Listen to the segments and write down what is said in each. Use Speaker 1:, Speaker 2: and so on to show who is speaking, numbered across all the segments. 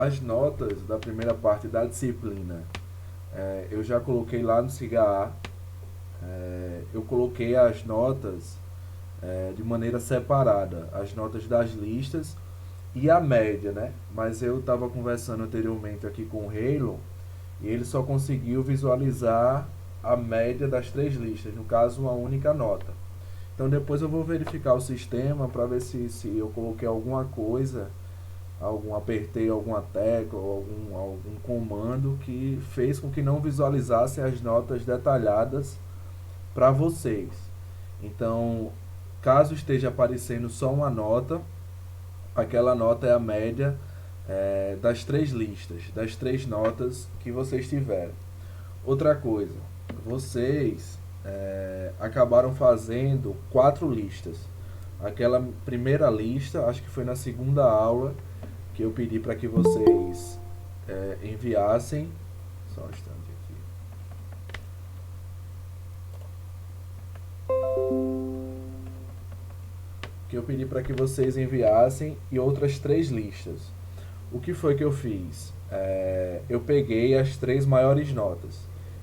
Speaker 1: As notas da primeira parte da disciplina, eu já coloquei lá no SIGA. Eu coloquei as notas de maneira separada, as notas das listas e a média, né? Mas eu estava conversando anteriormente aqui com o Halo e ele só conseguiu visualizar a média das três listas, no caso, uma única nota. Então depois eu vou verificar o sistema para ver se eu coloquei alguma coisa, apertei alguma tecla ou algum comando que fez com que não visualizasse as notas detalhadas para vocês. Então, caso esteja aparecendo só uma nota, aquela nota é a média das três listas, das três notas que vocês tiveram. Outra coisa, vocês acabaram fazendo quatro listas. Aquela primeira lista, acho que foi na segunda aula, que eu pedi para que vocês enviassem. Só um instante aqui. Que eu pedi para que vocês enviassem e outras três listas. O que foi que eu fiz? Eu peguei as três maiores notas.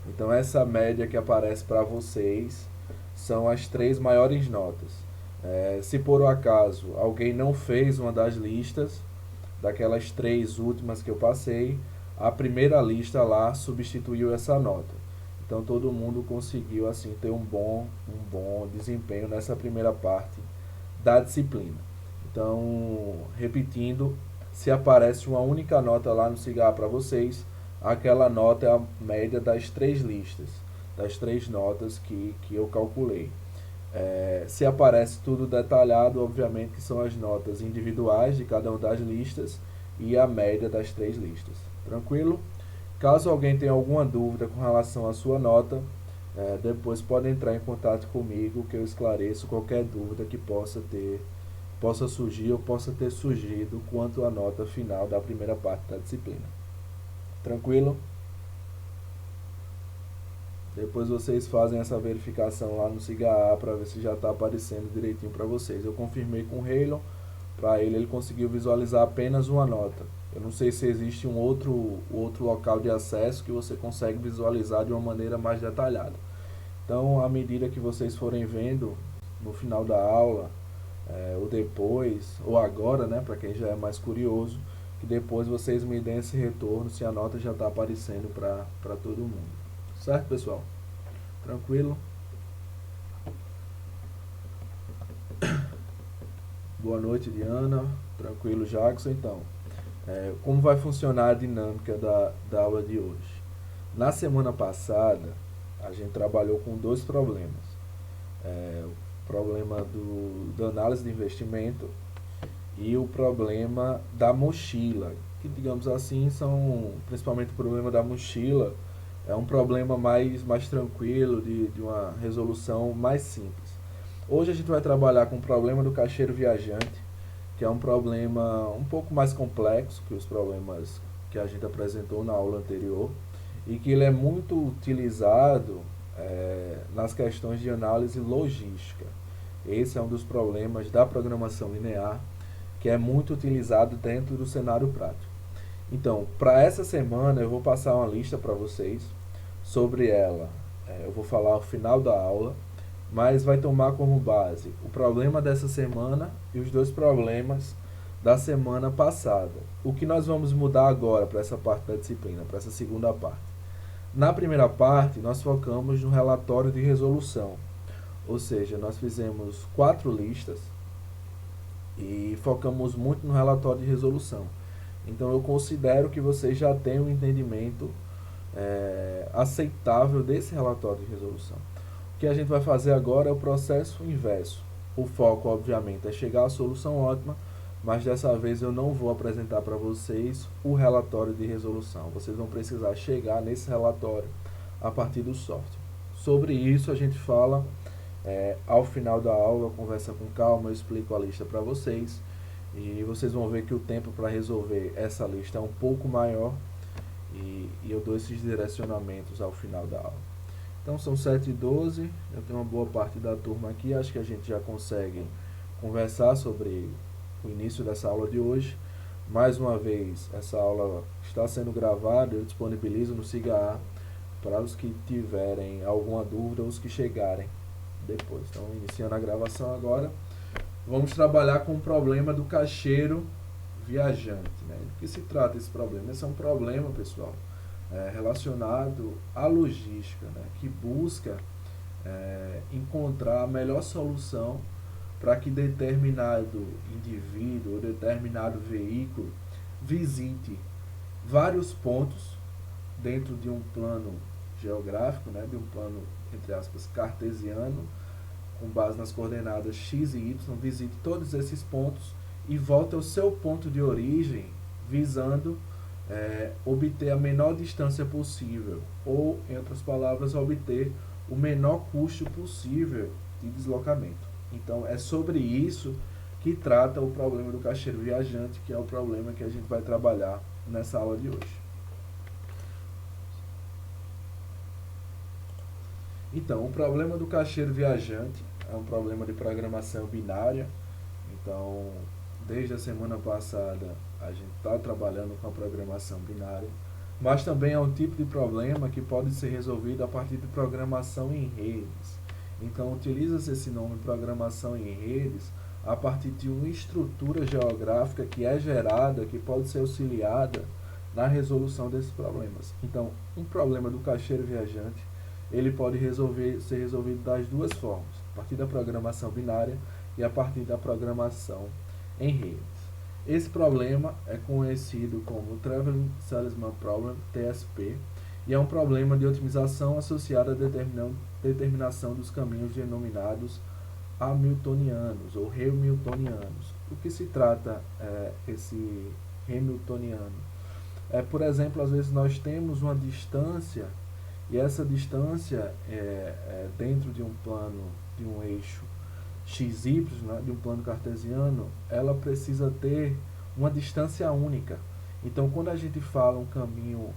Speaker 1: Então essa média que aparece para vocês são as três maiores notas. Se por um acaso alguém não fez uma das listas, daquelas três últimas que eu passei, a primeira lista lá substituiu essa nota. Então todo mundo conseguiu assim ter um bom desempenho nessa primeira parte da disciplina. Então, repetindo, se aparece uma única nota lá no cigarro para vocês, aquela nota é a média das três listas, das três notas que eu calculei. Se aparece tudo detalhado, obviamente que são as notas individuais de cada uma das listas e a média das três listas. Tranquilo? Caso alguém tenha alguma dúvida com relação à sua nota, depois pode entrar em contato comigo que eu esclareço qualquer dúvida que possa surgir ou possa ter surgido quanto à nota final da primeira parte da disciplina. Tranquilo? Depois vocês fazem essa verificação lá no SIGA para ver se já está aparecendo direitinho para vocês. Eu confirmei com o Halo, para ele conseguiu visualizar apenas uma nota. Eu não sei se existe um outro local de acesso que você consegue visualizar de uma maneira mais detalhada. Então, à medida que vocês forem vendo no final da aula, ou depois, ou agora, né, para quem já é mais curioso, que depois vocês me deem esse retorno se a nota já está aparecendo para todo mundo. Certo, pessoal? Tranquilo? Boa noite, Diana. Tranquilo, Jackson. Então, como vai funcionar a dinâmica da aula de hoje? Na semana passada, a gente trabalhou com dois problemas. O problema da análise de investimento e o problema da mochila, que, digamos assim, são principalmente o problema da mochila, é um problema mais tranquilo, de uma resolução mais simples. Hoje a gente vai trabalhar com o problema do caixeiro viajante, que é um problema um pouco mais complexo que os problemas que a gente apresentou na aula anterior, e que ele é muito utilizado nas questões de análise logística. Esse é um dos problemas da programação linear, que é muito utilizado dentro do cenário prático. Então, para essa semana eu vou passar uma lista para vocês sobre ela. Eu vou falar ao final da aula, mas vai tomar como base o problema dessa semana e os dois problemas da semana passada. O que nós vamos mudar agora para essa parte da disciplina, para essa segunda parte? Na primeira parte, nós focamos no relatório de resolução, ou seja, nós fizemos quatro listas e focamos muito no relatório de resolução. Então eu considero que vocês já têm um entendimento aceitável desse relatório de resolução. O que a gente vai fazer agora é o processo inverso. O foco, obviamente, é chegar à solução ótima, mas dessa vez eu não vou apresentar para vocês o relatório de resolução. Vocês vão precisar chegar nesse relatório a partir do software. Sobre isso a gente fala ao final da aula, conversa com calma, eu explico a lista para vocês e vocês vão ver que o tempo para resolver essa lista é um pouco maior e eu dou esses direcionamentos ao final da aula. Então são 7h12, eu tenho uma boa parte da turma aqui, acho que a gente já consegue conversar sobre o início dessa aula de hoje. Mais uma vez, essa aula está sendo gravada, eu disponibilizo no SIGA para os que tiverem alguma dúvida ou os que chegarem depois. Então, iniciando a gravação agora, vamos trabalhar com o problema do caixeiro viajante. Né? Do que se trata esse problema? Esse é um problema, pessoal, relacionado à logística, né? Que busca encontrar a melhor solução para que determinado indivíduo ou determinado veículo visite vários pontos dentro de um plano geográfico, né, de um plano, entre aspas, cartesiano, com base nas coordenadas x e y, visite todos esses pontos e volte ao seu ponto de origem, visando obter a menor distância possível, ou, em outras palavras, obter o menor custo possível de deslocamento. Então, é sobre isso que trata o problema do caixeiro viajante, que é o problema que a gente vai trabalhar nessa aula de hoje. Então, o problema do caixeiro viajante é um problema de programação binária. Então, desde a semana passada, a gente está trabalhando com a programação binária, mas também é um tipo de problema que pode ser resolvido a partir de programação em redes. Então, utiliza-se esse nome programação em redes a partir de uma estrutura geográfica que é gerada, que pode ser auxiliada na resolução desses problemas. Então, um problema do caixeiro viajante, ele pode ser resolvido das duas formas, a partir da programação binária e a partir da programação em redes. Esse problema é conhecido como Traveling Salesman Problem, TSP, e é um problema de otimização associado à determinação dos caminhos denominados hamiltonianos ou hamiltonianos. O que se trata esse hamiltoniano? Por exemplo, às vezes nós temos uma distância e essa distância dentro de um plano, de um eixo XY, né, de um plano cartesiano, ela precisa ter uma distância única. Então, quando a gente fala um caminho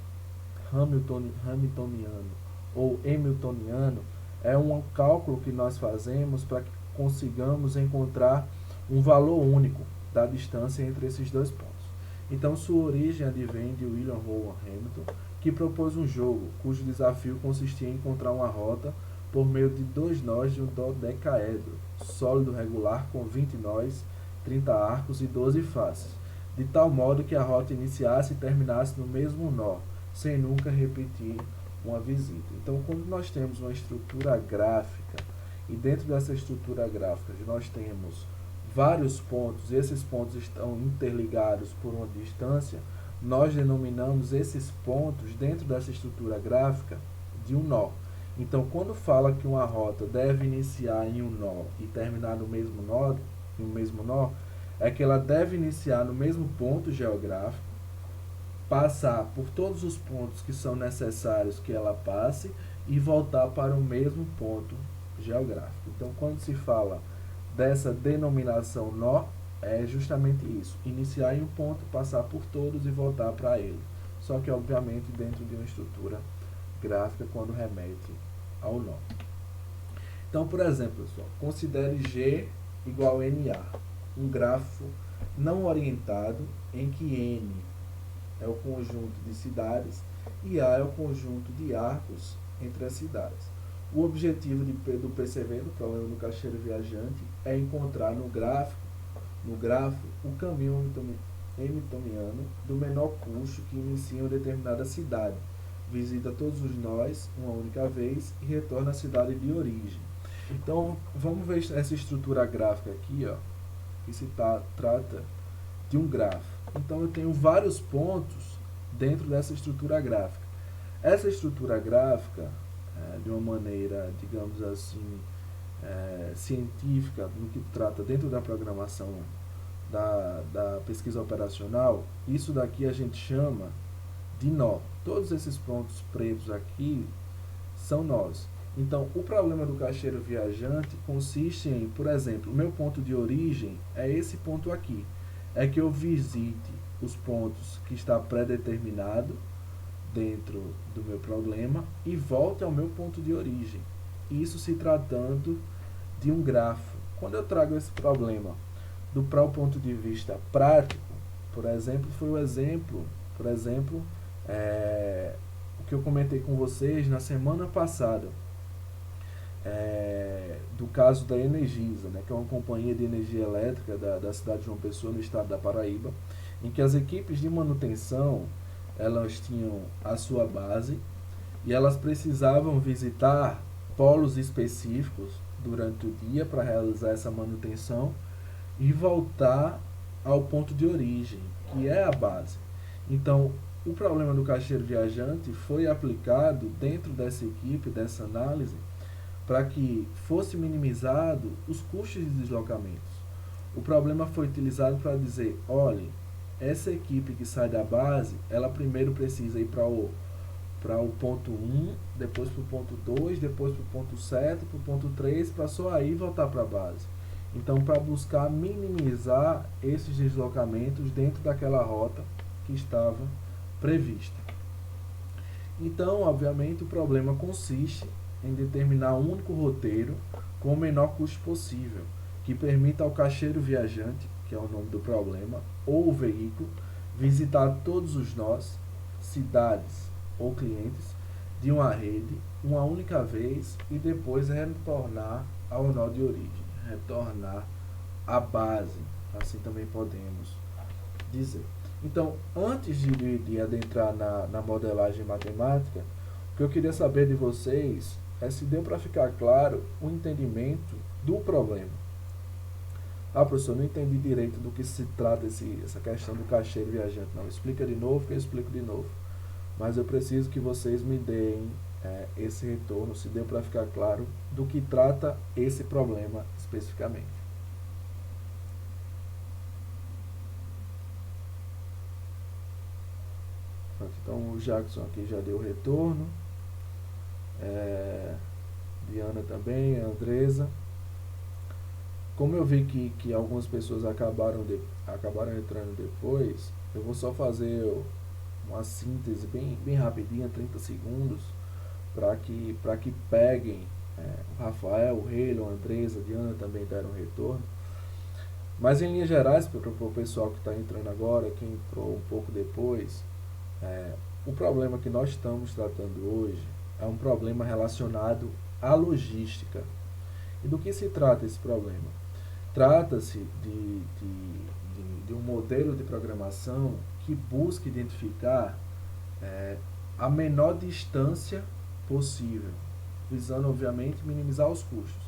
Speaker 1: hamiltoniano ou hamiltoniano, é um cálculo que nós fazemos para que consigamos encontrar um valor único da distância entre esses dois pontos. Então, sua origem advém de William Rowan Hamilton, que propôs um jogo cujo desafio consistia em encontrar uma rota por meio de 2 nós de um dodecaedro, sólido regular com 20 nós, 30 arcos e 12 faces, de tal modo que a rota iniciasse e terminasse no mesmo nó, sem nunca repetir uma visita. Então, quando nós temos uma estrutura gráfica, e dentro dessa estrutura gráfica nós temos vários pontos, e esses pontos estão interligados por uma distância, nós denominamos esses pontos dentro dessa estrutura gráfica de um nó. Então, quando fala que uma rota deve iniciar em um nó e terminar no mesmo nó, é que ela deve iniciar no mesmo ponto geográfico, passar por todos os pontos que são necessários que ela passe e voltar para o mesmo ponto geográfico. Então, quando se fala dessa denominação nó, é justamente isso: iniciar em um ponto, passar por todos e voltar para ele. Só que, obviamente, dentro de uma estrutura gráfica, quando remete ao nó. Então, por exemplo, pessoal, considere G igual a NA, um grafo não orientado em que N é o conjunto de cidades e A é o conjunto de arcos entre as cidades. O objetivo do PCV, do problema do caixeiro viajante, é encontrar no grafo o caminho hamiltoniano do menor custo que inicia em uma determinada cidade, visita todos os nós uma única vez e retorna à cidade de origem. Então, vamos ver essa estrutura gráfica aqui, ó, que trata de um grafo. Então, eu tenho vários pontos dentro dessa estrutura gráfica. Essa estrutura gráfica, de uma maneira, digamos assim, científica, no que trata dentro da programação da pesquisa operacional, isso daqui a gente chama de nó. Todos esses pontos pretos aqui são nós. Então, o problema do caixeiro viajante consiste em, por exemplo, o meu ponto de origem é esse ponto aqui. É que eu visite os pontos que está pré-determinado dentro do meu problema e volte ao meu ponto de origem. Isso se tratando de um grafo. Quando eu trago esse problema para o ponto de vista prático, Por exemplo, o que eu comentei com vocês na semana passada, do caso da Energisa, né, que é uma companhia de energia elétrica da cidade de João Pessoa, no estado da Paraíba, em que as equipes de manutenção, elas tinham a sua base e elas precisavam visitar polos específicos durante o dia para realizar essa manutenção e voltar ao ponto de origem, que é a base. Então, o problema do caixeiro viajante foi aplicado dentro dessa equipe, dessa análise, para que fosse minimizado os custos de deslocamentos. O problema foi utilizado para dizer, olha, essa equipe que sai da base, ela primeiro precisa ir para o ponto 1, depois para o ponto 2, depois para o ponto 7, para o ponto 3, para só aí voltar para a base. Então, para buscar minimizar esses deslocamentos dentro daquela rota que estava prevista. Então, obviamente, o problema consiste em determinar um único roteiro com o menor custo possível, que permita ao caixeiro viajante, que é o nome do problema, ou o veículo, visitar todos os nós, cidades ou clientes de uma rede uma única vez e depois retornar ao nó de origem, retornar à base, assim também podemos dizer. Então, antes de adentrar na modelagem matemática, o que eu queria saber de vocês é se deu para ficar claro o entendimento do problema. Ah, professor, não entendi direito do que se trata essa questão do caixeiro viajante. Não, explica de novo que eu explico de novo. Mas eu preciso que vocês me deem esse retorno, se deu para ficar claro do que trata esse problema especificamente. Então o Jackson aqui já deu retorno, Diana também, a Andresa. Como eu vi que algumas pessoas acabaram entrando depois, eu vou só fazer uma síntese bem rapidinha, 30 segundos, para que peguem. O Rafael, o Reilon, a Andresa, a Diana também deram retorno. Mas em linhas gerais, para o pessoal que está entrando agora, quem entrou um pouco depois, o problema que nós estamos tratando hoje é um problema relacionado à logística. E do que se trata esse problema? Trata-se de um modelo de programação que busca identificar a menor distância possível, visando, obviamente, minimizar os custos.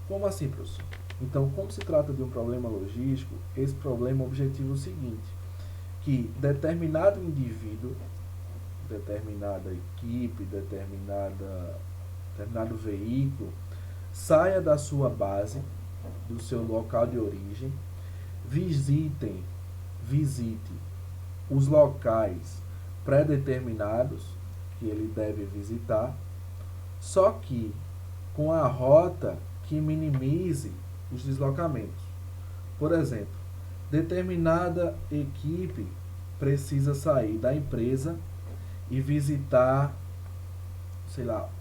Speaker 1: Como assim, professor? Então, como se trata de um problema logístico, esse problema objetiva o seguinte, que determinado indivíduo, determinada equipe, determinado veículo, saia da sua base, do seu local de origem, visite os locais pré-determinados que ele deve visitar, só que com a rota que minimize os deslocamentos. Por exemplo, determinada equipe precisa sair da empresa e visitar,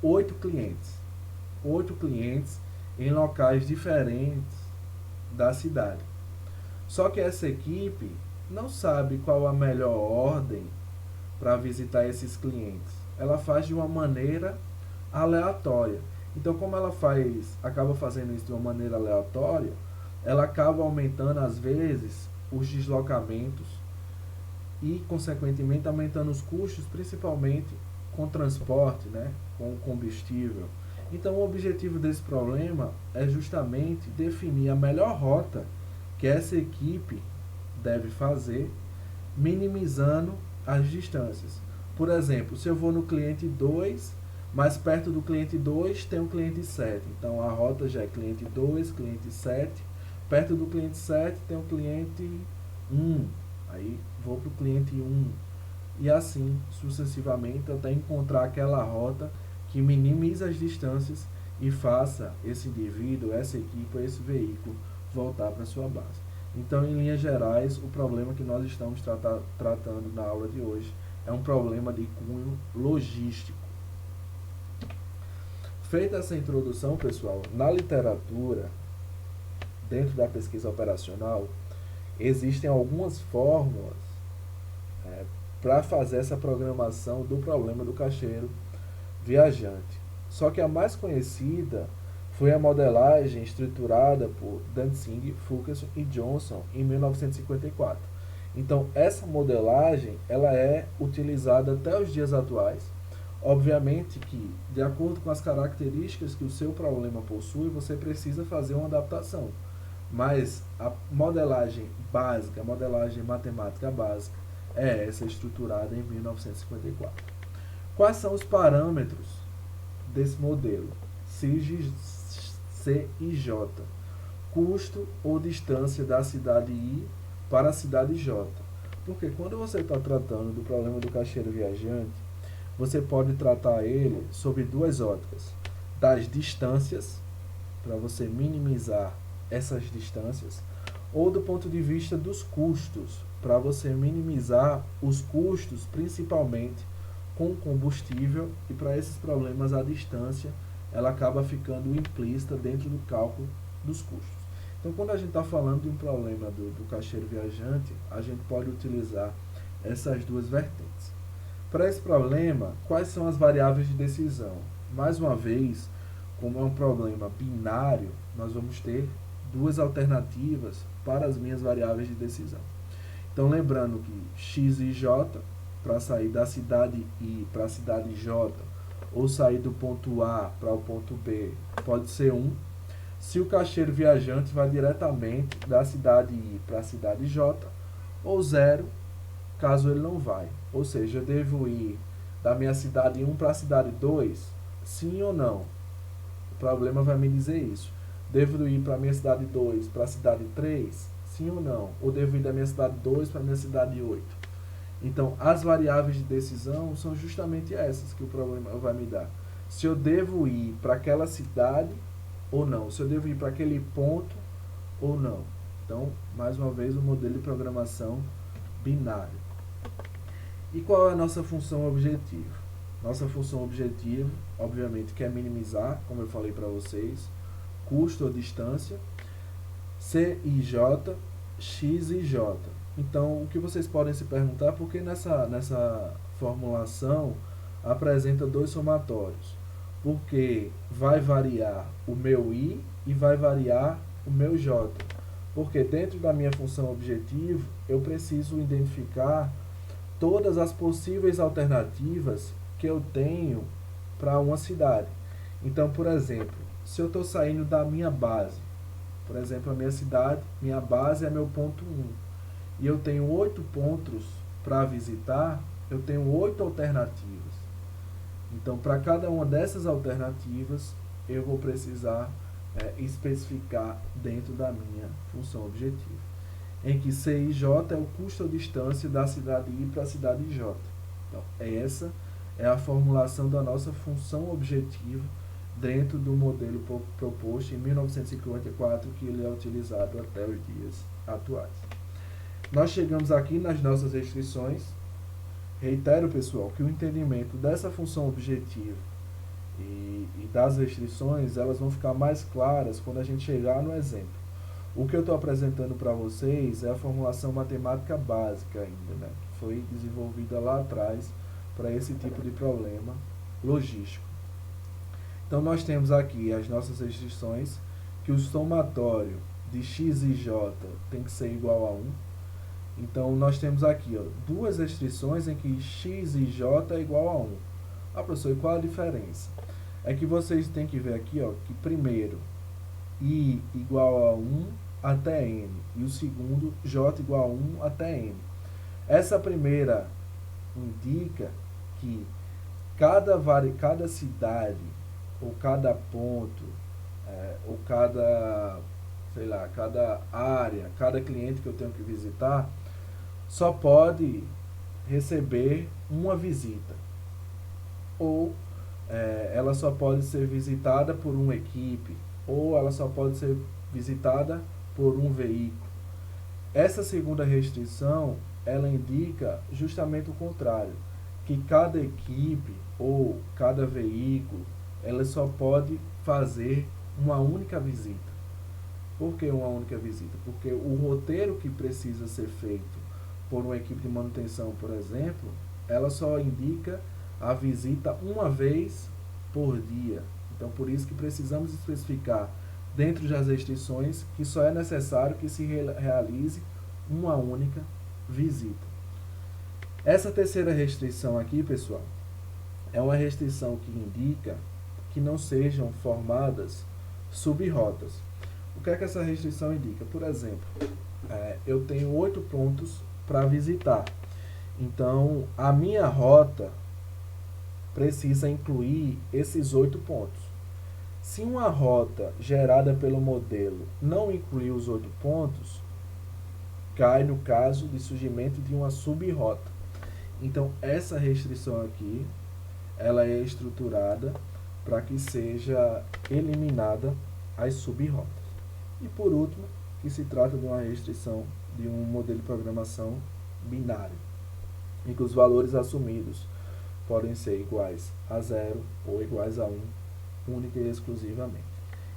Speaker 1: 8 clientes. 8 clientes em locais diferentes da cidade. Só que essa equipe não sabe qual a melhor ordem para visitar esses clientes. Ela faz de uma maneira aleatória. Então, como ela acaba fazendo isso de uma maneira aleatória, ela acaba aumentando, às vezes, os deslocamentos e, consequentemente, aumentando os custos, principalmente com transporte, com combustível. Então, o objetivo desse problema é justamente definir a melhor rota que essa equipe deve fazer, minimizando as distâncias. Por exemplo, se eu vou no cliente 2, mais perto do cliente 2 tem o cliente 7. Então, a rota já é cliente 2, cliente 7. Perto do cliente 7 tem o cliente 1. Aí, vou para o cliente 1. E assim, sucessivamente, até encontrar aquela rota que minimize as distâncias e faça esse indivíduo, essa equipe, esse veículo voltar para sua base. Então, em linhas gerais, o problema que nós estamos tratando na aula de hoje é um problema de cunho logístico. Feita essa introdução, pessoal, na literatura, dentro da pesquisa operacional, existem algumas fórmulas para fazer essa programação do problema do caixeiro viajante. Só que a mais conhecida foi a modelagem estruturada por Dantzig, Fulkerson e Johnson em 1954. Então, essa modelagem ela é utilizada até os dias atuais. Obviamente que, de acordo com as características que o seu problema possui, você precisa fazer uma adaptação. Mas a modelagem básica, a modelagem matemática básica, é essa estruturada em 1954. Quais são os parâmetros desse modelo? C e J. Custo ou distância da cidade I para a cidade J. Porque quando você está tratando do problema do caixeiro viajante, você pode tratar ele sob duas óticas. Das distâncias, para você minimizar essas distâncias, ou do ponto de vista dos custos, para você minimizar os custos, principalmente com combustível, e para esses problemas a distância ela acaba ficando implícita dentro do cálculo dos custos. Então, quando a gente está falando de um problema do caixeiro viajante, a gente pode utilizar essas duas vertentes. Para esse problema, quais são as variáveis de decisão? Mais uma vez, como é um problema binário, nós vamos ter duas alternativas para as minhas variáveis de decisão. Então, lembrando que x e j, para sair da cidade I para a cidade J, ou sair do ponto A para o ponto B, pode ser 1. Se o caixeiro viajante vai diretamente da cidade I para a cidade J, ou 0, caso ele não vai. Ou seja, eu devo ir da minha cidade 1 para a cidade 2? Sim ou não? O problema vai me dizer isso. Devo ir para a minha cidade 2 para a cidade 3? Sim ou não? Ou devo ir da minha cidade 2 para a minha cidade 8? Então, as variáveis de decisão são justamente essas que o problema vai me dar. Se eu devo ir para aquela cidade ou não. Se eu devo ir para aquele ponto ou não. Então, mais uma vez, o modelo de programação binário. E qual é a nossa função objetivo? Nossa função objetivo, obviamente, que é minimizar, como eu falei para vocês, custo ou distância, C e J, X e J. Então, o que vocês podem se perguntar, por que nessa formulação apresenta dois somatórios? Porque vai variar o meu I e vai variar o meu J. Porque dentro da minha função objetivo, eu preciso identificar todas as possíveis alternativas que eu tenho para uma cidade. Então, por exemplo, se eu estou saindo da minha base, por exemplo, a minha cidade, minha base é meu ponto 1, e eu tenho 8 pontos para visitar, eu tenho 8 alternativas. Então, para cada uma dessas alternativas, eu vou precisar especificar dentro da minha função objetiva. Em que C e J é o custo ou distância da cidade I para a cidade J. Então, essa é a formulação da nossa função objetiva dentro do modelo proposto em 1954, que ele é utilizado até os dias atuais. Nós chegamos aqui nas nossas restrições. Reitero, pessoal, que o entendimento dessa função objetiva e das restrições, elas vão ficar mais claras quando a gente chegar no exemplo. O que eu estou apresentando para vocês é a formulação matemática básica ainda, né? Que foi desenvolvida lá atrás para esse tipo de problema logístico. Então, nós temos aqui as nossas restrições, que o somatório de x e j tem que ser igual a 1. Então, nós temos aqui duas restrições em que x e j é igual a 1. Ah, professor, e qual a diferença? É que vocês têm que ver aqui que primeiro, i igual a 1 até n, e o segundo, j igual a 1 até n. Essa primeira indica que cada cidade, ou cada ponto, ou cada área, cada cliente que eu tenho que visitar, só pode receber uma visita. Ou ela só pode ser visitada por uma equipe, ou ela só pode ser visitada por um veículo. Essa segunda restrição, ela indica justamente o contrário, que cada equipe ou cada veículo, ela só pode fazer uma única visita. Por que uma única visita? Porque o roteiro que precisa ser feito por uma equipe de manutenção, por exemplo, ela só indica a visita uma vez por dia. Então, por isso que precisamos especificar dentro das restrições que só é necessário que se realize uma única visita. Essa terceira restrição aqui, pessoal, é uma restrição que indica que não sejam formadas subrrotas. O que é que essa restrição indica? Por exemplo, eu tenho 8 pontos para visitar. Então, a minha rota precisa incluir esses 8 pontos. Se uma rota gerada pelo modelo não incluir os 8 pontos, cai no caso de surgimento de uma subrota. Então, essa restrição aqui, ela é estruturada para que seja eliminada as subrrotas. E por último, que se trata de uma restrição de um modelo de programação binário, em que os valores assumidos podem ser iguais a 0 ou iguais a 1, única e exclusivamente.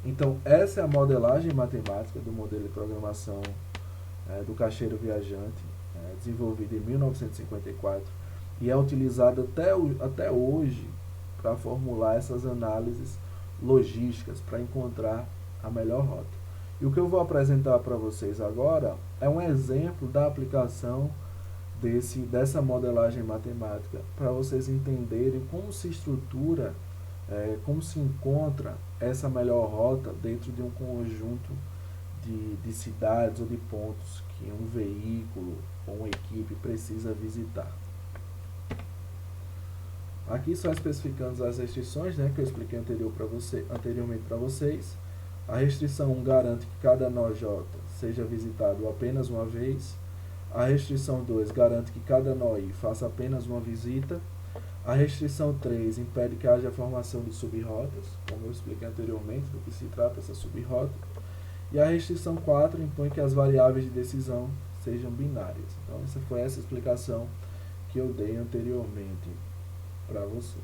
Speaker 1: Então, essa é a modelagem matemática do modelo de programação do caixeiro viajante, desenvolvida em 1954, e é utilizada até hoje para formular essas análises logísticas, para encontrar a melhor rota. E o que eu vou apresentar para vocês agora é um exemplo da aplicação dessa modelagem matemática, para vocês entenderem como se estrutura, como se encontra essa melhor rota dentro de um conjunto de cidades ou de pontos que um veículo ou uma equipe precisa visitar. Aqui só especificando as restrições, que eu expliquei anteriormente para vocês. A restrição 1 garante que cada nó J seja visitado apenas uma vez. A restrição 2 garante que cada nó I faça apenas uma visita. A restrição 3 impede que haja formação de subrrotas, como eu expliquei anteriormente, do que se trata essa subrrota. E a restrição 4 impõe que as variáveis de decisão sejam binárias. Então, essa foi essa explicação que eu dei anteriormente para vocês.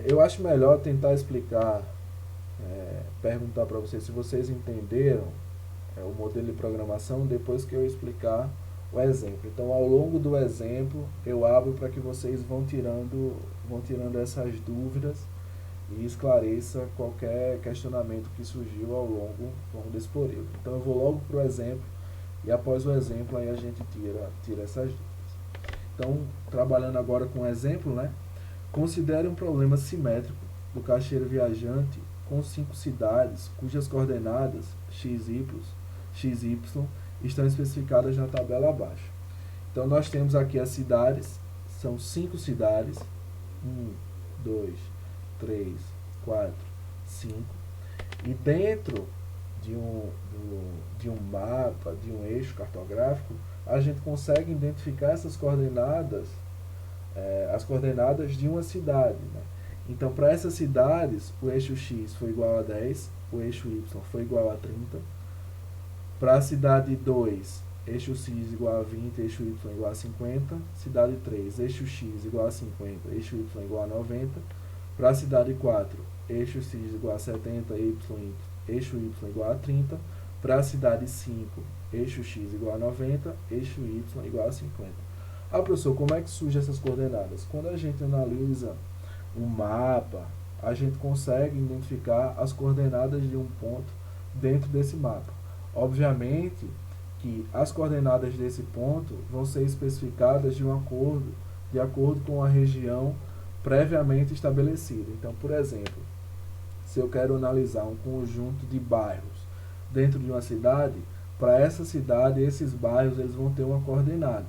Speaker 1: Eu acho melhor tentar explicar, perguntar para vocês se vocês entenderam o modelo de programação depois que eu explicar o exemplo. Então, ao longo do exemplo, eu abro para que vocês vão tirando essas dúvidas e esclareça qualquer questionamento que surgiu ao longo desse período. Então, eu vou logo para o exemplo e após o exemplo aí a gente tira essas dúvidas. Então, trabalhando agora com o exemplo, considere um problema simétrico do caixeiro viajante com 5 cidades cujas coordenadas XY estão especificadas na tabela abaixo. Então, nós temos aqui as cidades, são 5 cidades, 1, 2, 3, 4, 5, e dentro de um mapa, de um eixo cartográfico, a gente consegue identificar essas coordenadas, as coordenadas de uma cidade. Então, para essas cidades, o eixo X foi igual a 10, o eixo Y foi igual a 30. Para a cidade 2, eixo X igual a 20, eixo Y igual a 50. Cidade 3, eixo X igual a 50, eixo Y igual a 90. Para a cidade 4, eixo X igual a 70, eixo Y igual a 30. Para a cidade 5, eixo X igual a 90, eixo Y igual a 50. Professor, como é que surgem essas coordenadas? Quando a gente analisa um mapa, a gente consegue identificar as coordenadas de um ponto dentro desse mapa. Obviamente que as coordenadas desse ponto vão ser especificadas de acordo com a região previamente estabelecida. Então, por exemplo, se eu quero analisar um conjunto de bairros dentro de uma cidade, para essa cidade, esses bairros eles vão ter uma coordenada.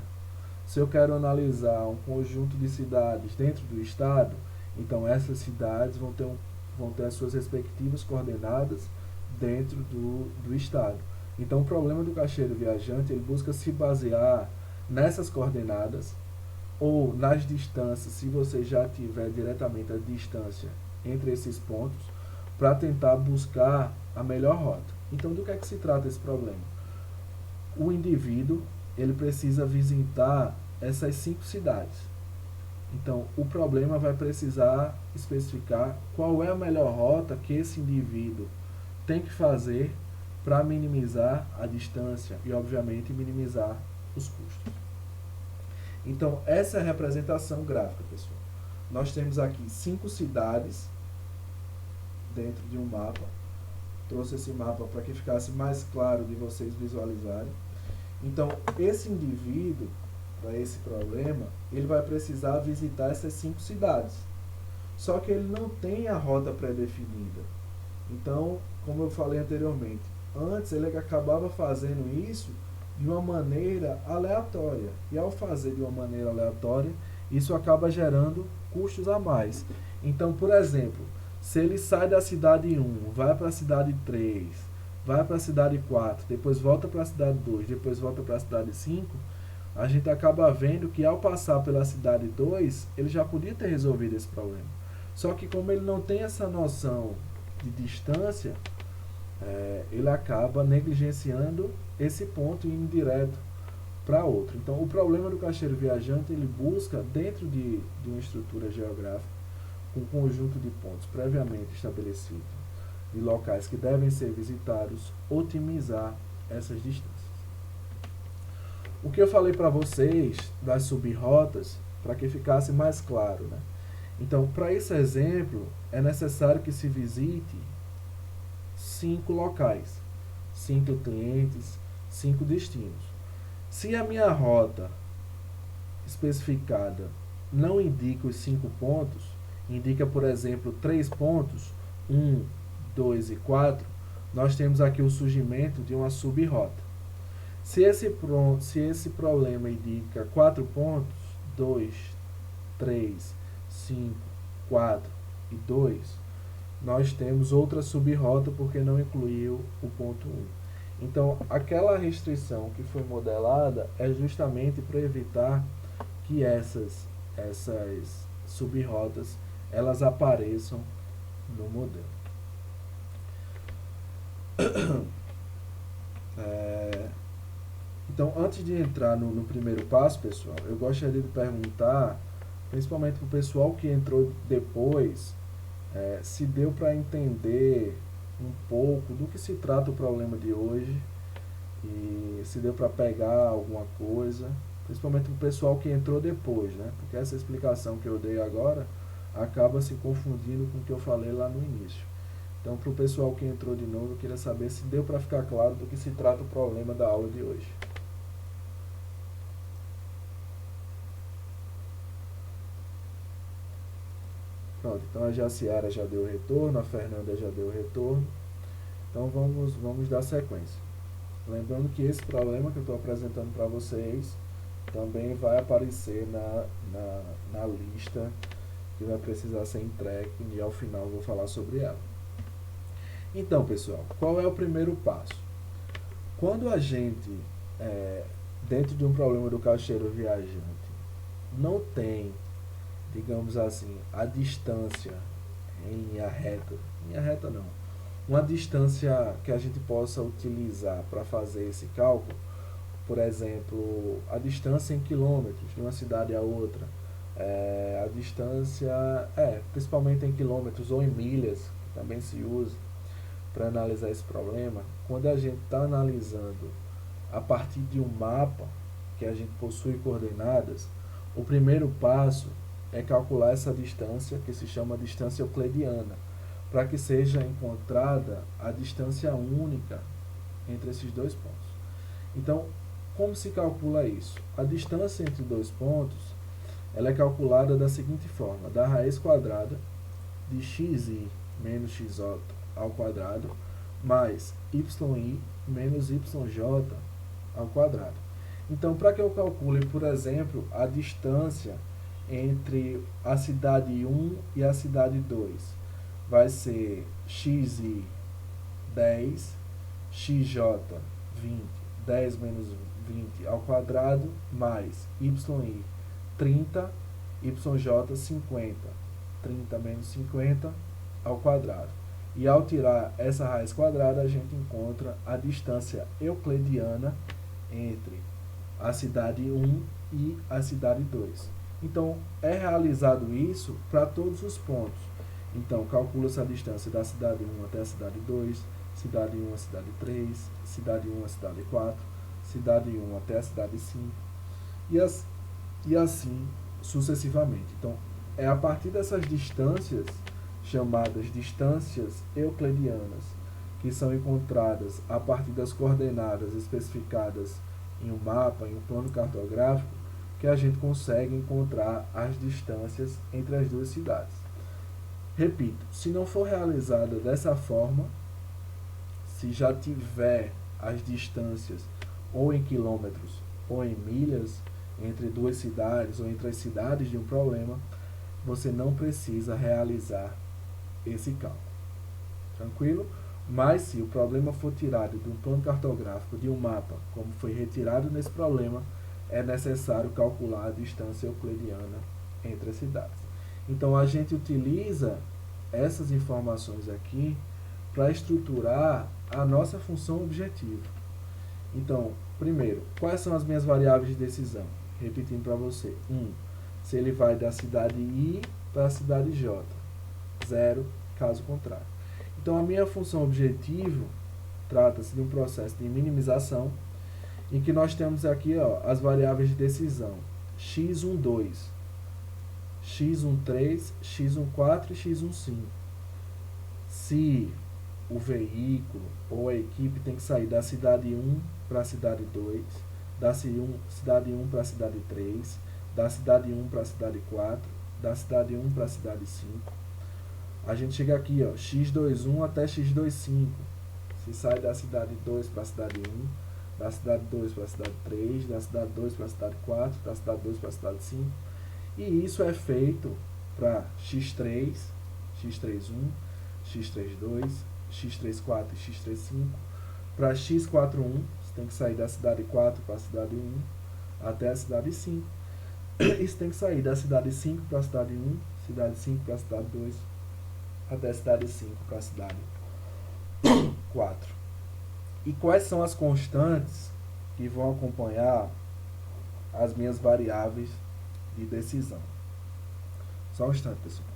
Speaker 1: Se eu quero analisar um conjunto de cidades dentro do estado, então essas cidades vão ter as suas respectivas coordenadas dentro do estado. Então, o problema do caixeiro viajante, ele busca se basear nessas coordenadas ou nas distâncias, se você já tiver diretamente a distância entre esses pontos, para tentar buscar a melhor rota. Então, do que é que se trata esse problema? O indivíduo, ele precisa visitar essas 5 cidades. Então, o problema vai precisar especificar qual é a melhor rota que esse indivíduo tem que fazer para minimizar a distância e, obviamente, minimizar os custos. Então, essa é a representação gráfica, pessoal. Nós temos aqui 5 cidades dentro de um mapa. Trouxe esse mapa para que ficasse mais claro de vocês visualizarem. Então, esse indivíduo, para esse problema, ele vai precisar visitar essas 5 cidades. Só que ele não tem a rota pré-definida. Então, como eu falei anteriormente, antes ele acabava fazendo isso de uma maneira aleatória. E ao fazer de uma maneira aleatória, isso acaba gerando custos a mais. Então, por exemplo, se ele sai da cidade 1, vai para a cidade 3, vai para a cidade 4, depois volta para a cidade 2, depois volta para a cidade 5, a gente acaba vendo que ao passar pela cidade 2, ele já podia ter resolvido esse problema. Só que como ele não tem essa noção de distância, ele acaba negligenciando esse ponto e indo direto para outro. Então, o problema do caixeiro viajante, ele busca, dentro de uma estrutura geográfica, com um conjunto de pontos previamente estabelecidos, de locais que devem ser visitados, otimizar essas distâncias. O que eu falei para vocês das sub-rotas, para que ficasse mais claro, né? Então, para esse exemplo, é necessário que se visite 5 locais, 5 clientes, 5 destinos. Se a minha rota especificada não indica os 5 pontos, indica, por exemplo, 3 pontos, 1, 2 e 4, nós temos aqui o surgimento de uma sub-rota. Se esse problema indica 4 pontos, 2, 3, 5, 4 e 2, nós temos outra sub-rota porque não incluiu o ponto 1. Então, aquela restrição que foi modelada é justamente para evitar que essas sub-rotas elas apareçam no modelo. Então, antes de entrar no primeiro passo, pessoal, eu gostaria de perguntar, principalmente para o pessoal que entrou depois, se deu para entender um pouco do que se trata o problema de hoje e se deu para pegar alguma coisa, principalmente para o pessoal que entrou depois, né? Porque essa explicação que eu dei agora acaba se confundindo com o que eu falei lá no início. Então, para o pessoal que entrou de novo, eu queria saber se deu para ficar claro do que se trata o problema da aula de hoje. Pronto, então a Jaciara já deu retorno, a Fernanda já deu retorno. Então vamos dar sequência. Lembrando que esse problema que eu estou apresentando para vocês também vai aparecer na lista que vai precisar ser entregue e ao final eu vou falar sobre ela. Então, pessoal, qual é o primeiro passo? Quando a gente, dentro de um problema do caixeiro viajante, não tem, digamos assim, a distância em linha reta não, uma distância que a gente possa utilizar para fazer esse cálculo, por exemplo, a distância em quilômetros de uma cidade a outra, a distância, principalmente em quilômetros ou em milhas, que também se usa para analisar esse problema. Quando a gente está analisando a partir de um mapa que a gente possui coordenadas, o primeiro passo é calcular essa distância, que se chama distância euclidiana, para que seja encontrada a distância única entre esses dois pontos. Então, como se calcula isso? A distância entre dois pontos ela é calculada da seguinte forma: da raiz quadrada de xi menos xj ao quadrado mais yi menos yj ao quadrado. Então, para que eu calcule, por exemplo, a distância entre a cidade 1 e a cidade 2, vai ser xi 10, xj 20, 10 menos 20 ao quadrado, mais yi 30, yj 50, 30 menos 50 ao quadrado. E ao tirar essa raiz quadrada, a gente encontra a distância euclidiana entre a cidade 1 e a cidade 2. Então, é realizado isso para todos os pontos. Então, calcula-se a distância da cidade 1 até a cidade 2, cidade 1 a cidade 3, cidade 1 a cidade 4, cidade 1 até a cidade 5, e assim sucessivamente. Então, é a partir dessas distâncias, chamadas distâncias euclidianas, que são encontradas a partir das coordenadas especificadas em um mapa, em um plano cartográfico, que a gente consegue encontrar as distâncias entre as duas cidades. Repito, se não for realizada dessa forma, se já tiver as distâncias ou em quilômetros ou em milhas entre duas cidades ou entre as cidades de um problema, você não precisa realizar esse cálculo. Tranquilo? Mas se o problema for tirado de um plano cartográfico, de um mapa, como foi retirado nesse problema, é necessário calcular a distância euclidiana entre as cidades. Então a gente utiliza essas informações aqui para estruturar a nossa função objetiva. Então, primeiro, quais são as minhas variáveis de decisão? Repetindo para você. 1. Se ele vai da cidade I para a cidade J. 0, caso contrário. Então, a minha função objetivo trata-se de um processo de minimização, em que nós temos aqui as variáveis de decisão. x12, x13, x14 e x15. Se o veículo ou a equipe tem que sair da cidade 1 para a cidade 2, da cidade 1 para a cidade 3, da cidade 1 para a cidade 4, da cidade 1 para a cidade 5. A gente chega aqui, x21 até x25. Se sai da cidade 2 para a cidade 1, da cidade 2 para a cidade 3, da cidade 2 para a cidade 4, da cidade 2 para a cidade 5. E isso é feito para x3, x31, x32, x34 e x35. Para x41, você tem que sair da cidade 4 para a cidade 1 até a cidade 5. Isso tem que sair da cidade 5 para a cidade 1, cidade 5 para a cidade 2, até a cidade 5 para a cidade 4. E quais são as constantes que vão acompanhar as minhas variáveis de decisão? Só um instante, pessoal.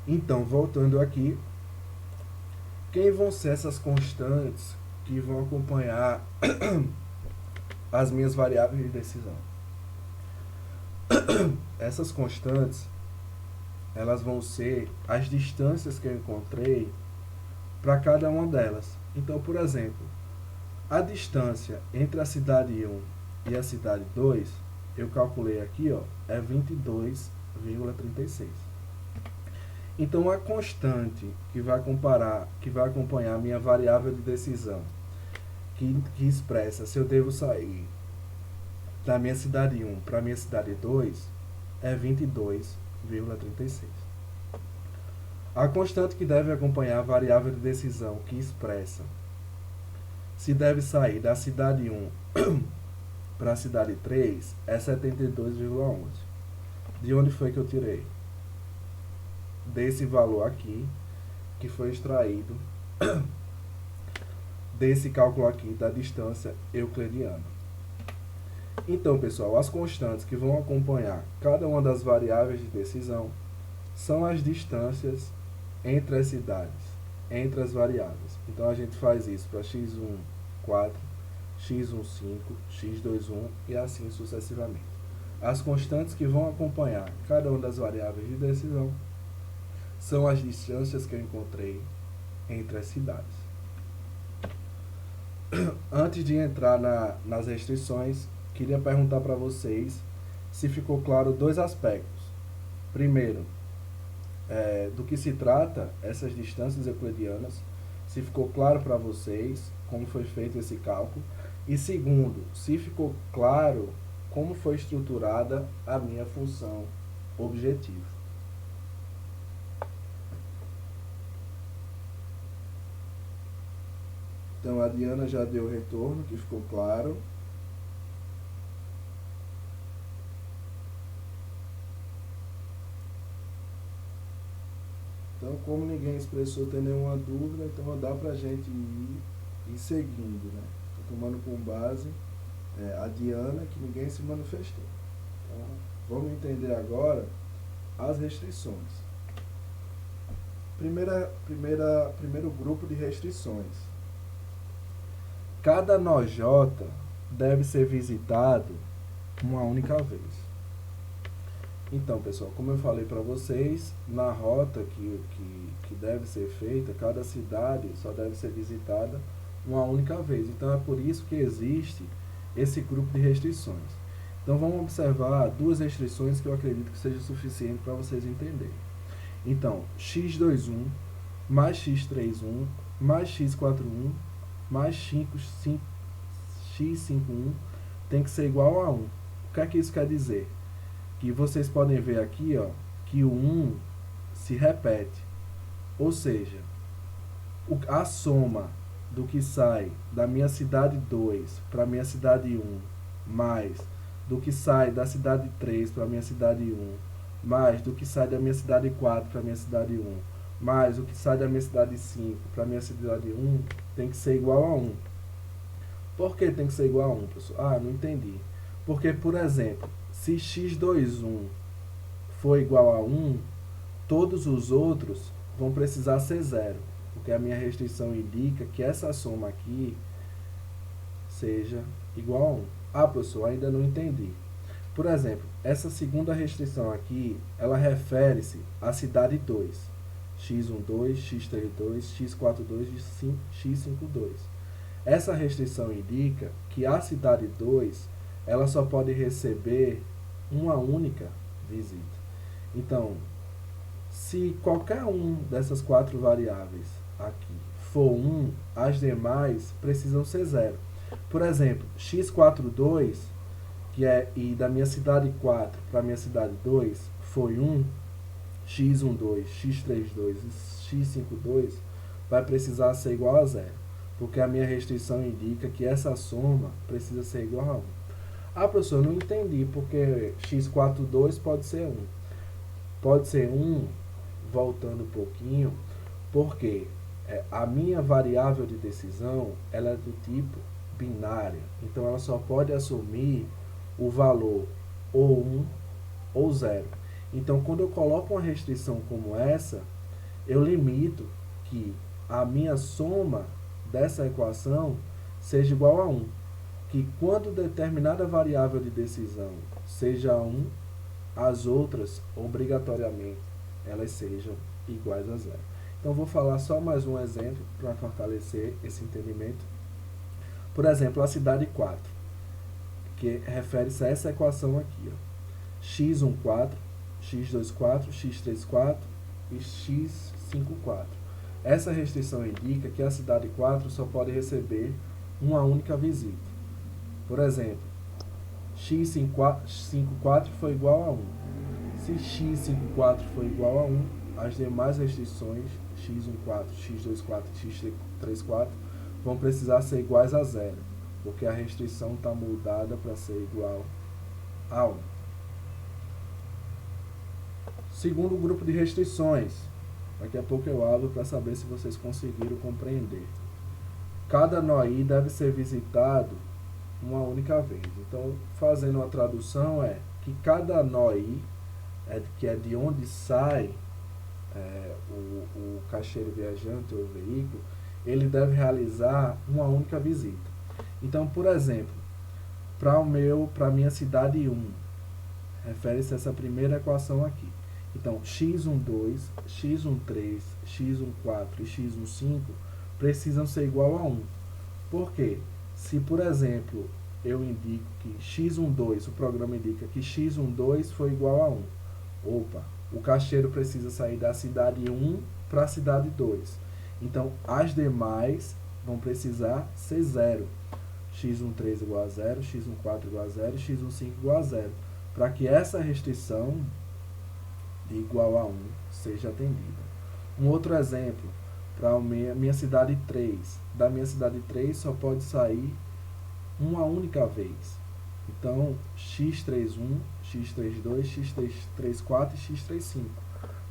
Speaker 1: Então, voltando aqui, quem vão ser essas constantes que vão acompanhar as minhas variáveis de decisão? Essas constantes, elas vão ser as distâncias que eu encontrei para cada uma delas. Então, por exemplo, a distância entre a cidade 1 e a cidade 2, eu calculei aqui, é 22,36. Então, a constante que vai acompanhar a minha variável de decisão, que expressa se eu devo sair da minha cidade 1 para a minha cidade 2, é 22,36. A constante que deve acompanhar a variável de decisão, que expressa se deve sair da cidade 1 para a cidade 3, é 72,11. De onde foi que eu tirei? Desse valor aqui, que foi extraído desse cálculo aqui da distância euclidiana. Então, pessoal, as constantes que vão acompanhar cada uma das variáveis de decisão são as distâncias entre as cidades, entre as variáveis. Então, a gente faz isso para x1, 4, x1, 5, x2, 1 e assim sucessivamente. As constantes que vão acompanhar cada uma das variáveis de decisão são as distâncias que eu encontrei entre as cidades. Antes de entrar nas restrições, queria perguntar para vocês se ficou claro dois aspectos. Primeiro, do que se trata essas distâncias euclidianas, se ficou claro para vocês como foi feito esse cálculo. E segundo, se ficou claro como foi estruturada a minha função objetiva. Então a Diana já deu o retorno, que ficou claro. Então, como ninguém expressou ter nenhuma dúvida, então dá pra gente ir seguindo, né? Tô tomando como base a Diana, que ninguém se manifestou. Então, vamos entender agora as restrições. Primeiro grupo de restrições. Cada nó J deve ser visitado uma única vez. Então, pessoal, como eu falei para vocês, na rota que deve ser feita, cada cidade só deve ser visitada uma única vez. Então, é por isso que existe esse grupo de restrições. Então, vamos observar duas restrições que eu acredito que seja suficiente para vocês entenderem. Então, x21 mais x31 mais x41 mais x51 tem que ser igual a 1. O que é que isso quer dizer? Que vocês podem ver aqui, ó, que o 1 se repete. Ou seja, a soma do que sai da minha cidade 2 para a minha cidade 1, mais do que sai da cidade 3 para a minha cidade 1, mais do que sai da minha cidade 4 para a minha cidade 1, mais o que sai da minha cidade 5 para a minha cidade 1, tem que ser igual a 1. Por que tem que ser igual a 1, pessoal? Ah, não entendi. Porque, por exemplo, se x21 for igual a 1, todos os outros vão precisar ser 0, porque a minha restrição indica que essa soma aqui seja igual a 1. Ah, professor, ainda não entendi. Por exemplo, essa segunda restrição aqui, ela refere-se à cidade 2. x12, x32, x42 e x52. Essa restrição indica que a cidade 2 ela só pode receber uma única visita. Então, se qualquer um dessas 4 variáveis aqui for 1, as demais precisam ser 0. Por exemplo, x42, e da minha cidade 4 para a minha cidade 2, foi 1, x12, x32 e x52 vai precisar ser igual a 0, porque a minha restrição indica que essa soma precisa ser igual a 1. Ah, professor, eu não entendi, porque x42 pode ser 1. Pode ser 1, voltando um pouquinho, porque a minha variável de decisão ela é do tipo binária. Então, ela só pode assumir o valor ou 1 ou 0. Então, quando eu coloco uma restrição como essa, eu limito que a minha soma dessa equação seja igual a 1. Que quando determinada variável de decisão seja 1, as outras, obrigatoriamente, elas sejam iguais a 0. Então, vou falar só mais um exemplo para fortalecer esse entendimento. Por exemplo, a cidade 4, que refere-se a essa equação aqui, ó. x14, x24, x34 e x54. Essa restrição indica que a cidade 4 só pode receber uma única visita. Por exemplo, x54 foi igual a 1. Se x54 for igual a 1, as demais restrições, x14, x24 e x34, vão precisar ser iguais a 0, porque a restrição está mudada para ser igual a 1. Segundo grupo de restrições, daqui a pouco eu abro para saber se vocês conseguiram compreender. Cada nó I deve ser visitado uma única vez. Então, fazendo uma tradução, que cada nó I, que é de onde sai o caixeiro viajante ou o veículo, ele deve realizar uma única visita. Então, por exemplo, para a minha cidade 1, refere-se a essa primeira equação aqui. Então, x12, x13, x14 e x15 precisam ser igual a 1. Por quê? Se, por exemplo, eu indico que x12, o programa indica que x12 foi igual a 1. Opa, o caixeiro precisa sair da cidade 1 para a cidade 2. Então, as demais vão precisar ser 0. x13 igual a 0, x14 igual a 0 e x15 igual a 0. Para que essa restrição de igual a 1 seja atendida. Um outro exemplo, para a minha cidade 3. Da minha cidade 3 só pode sair uma única vez. Então, x31, x32, x34 e x35.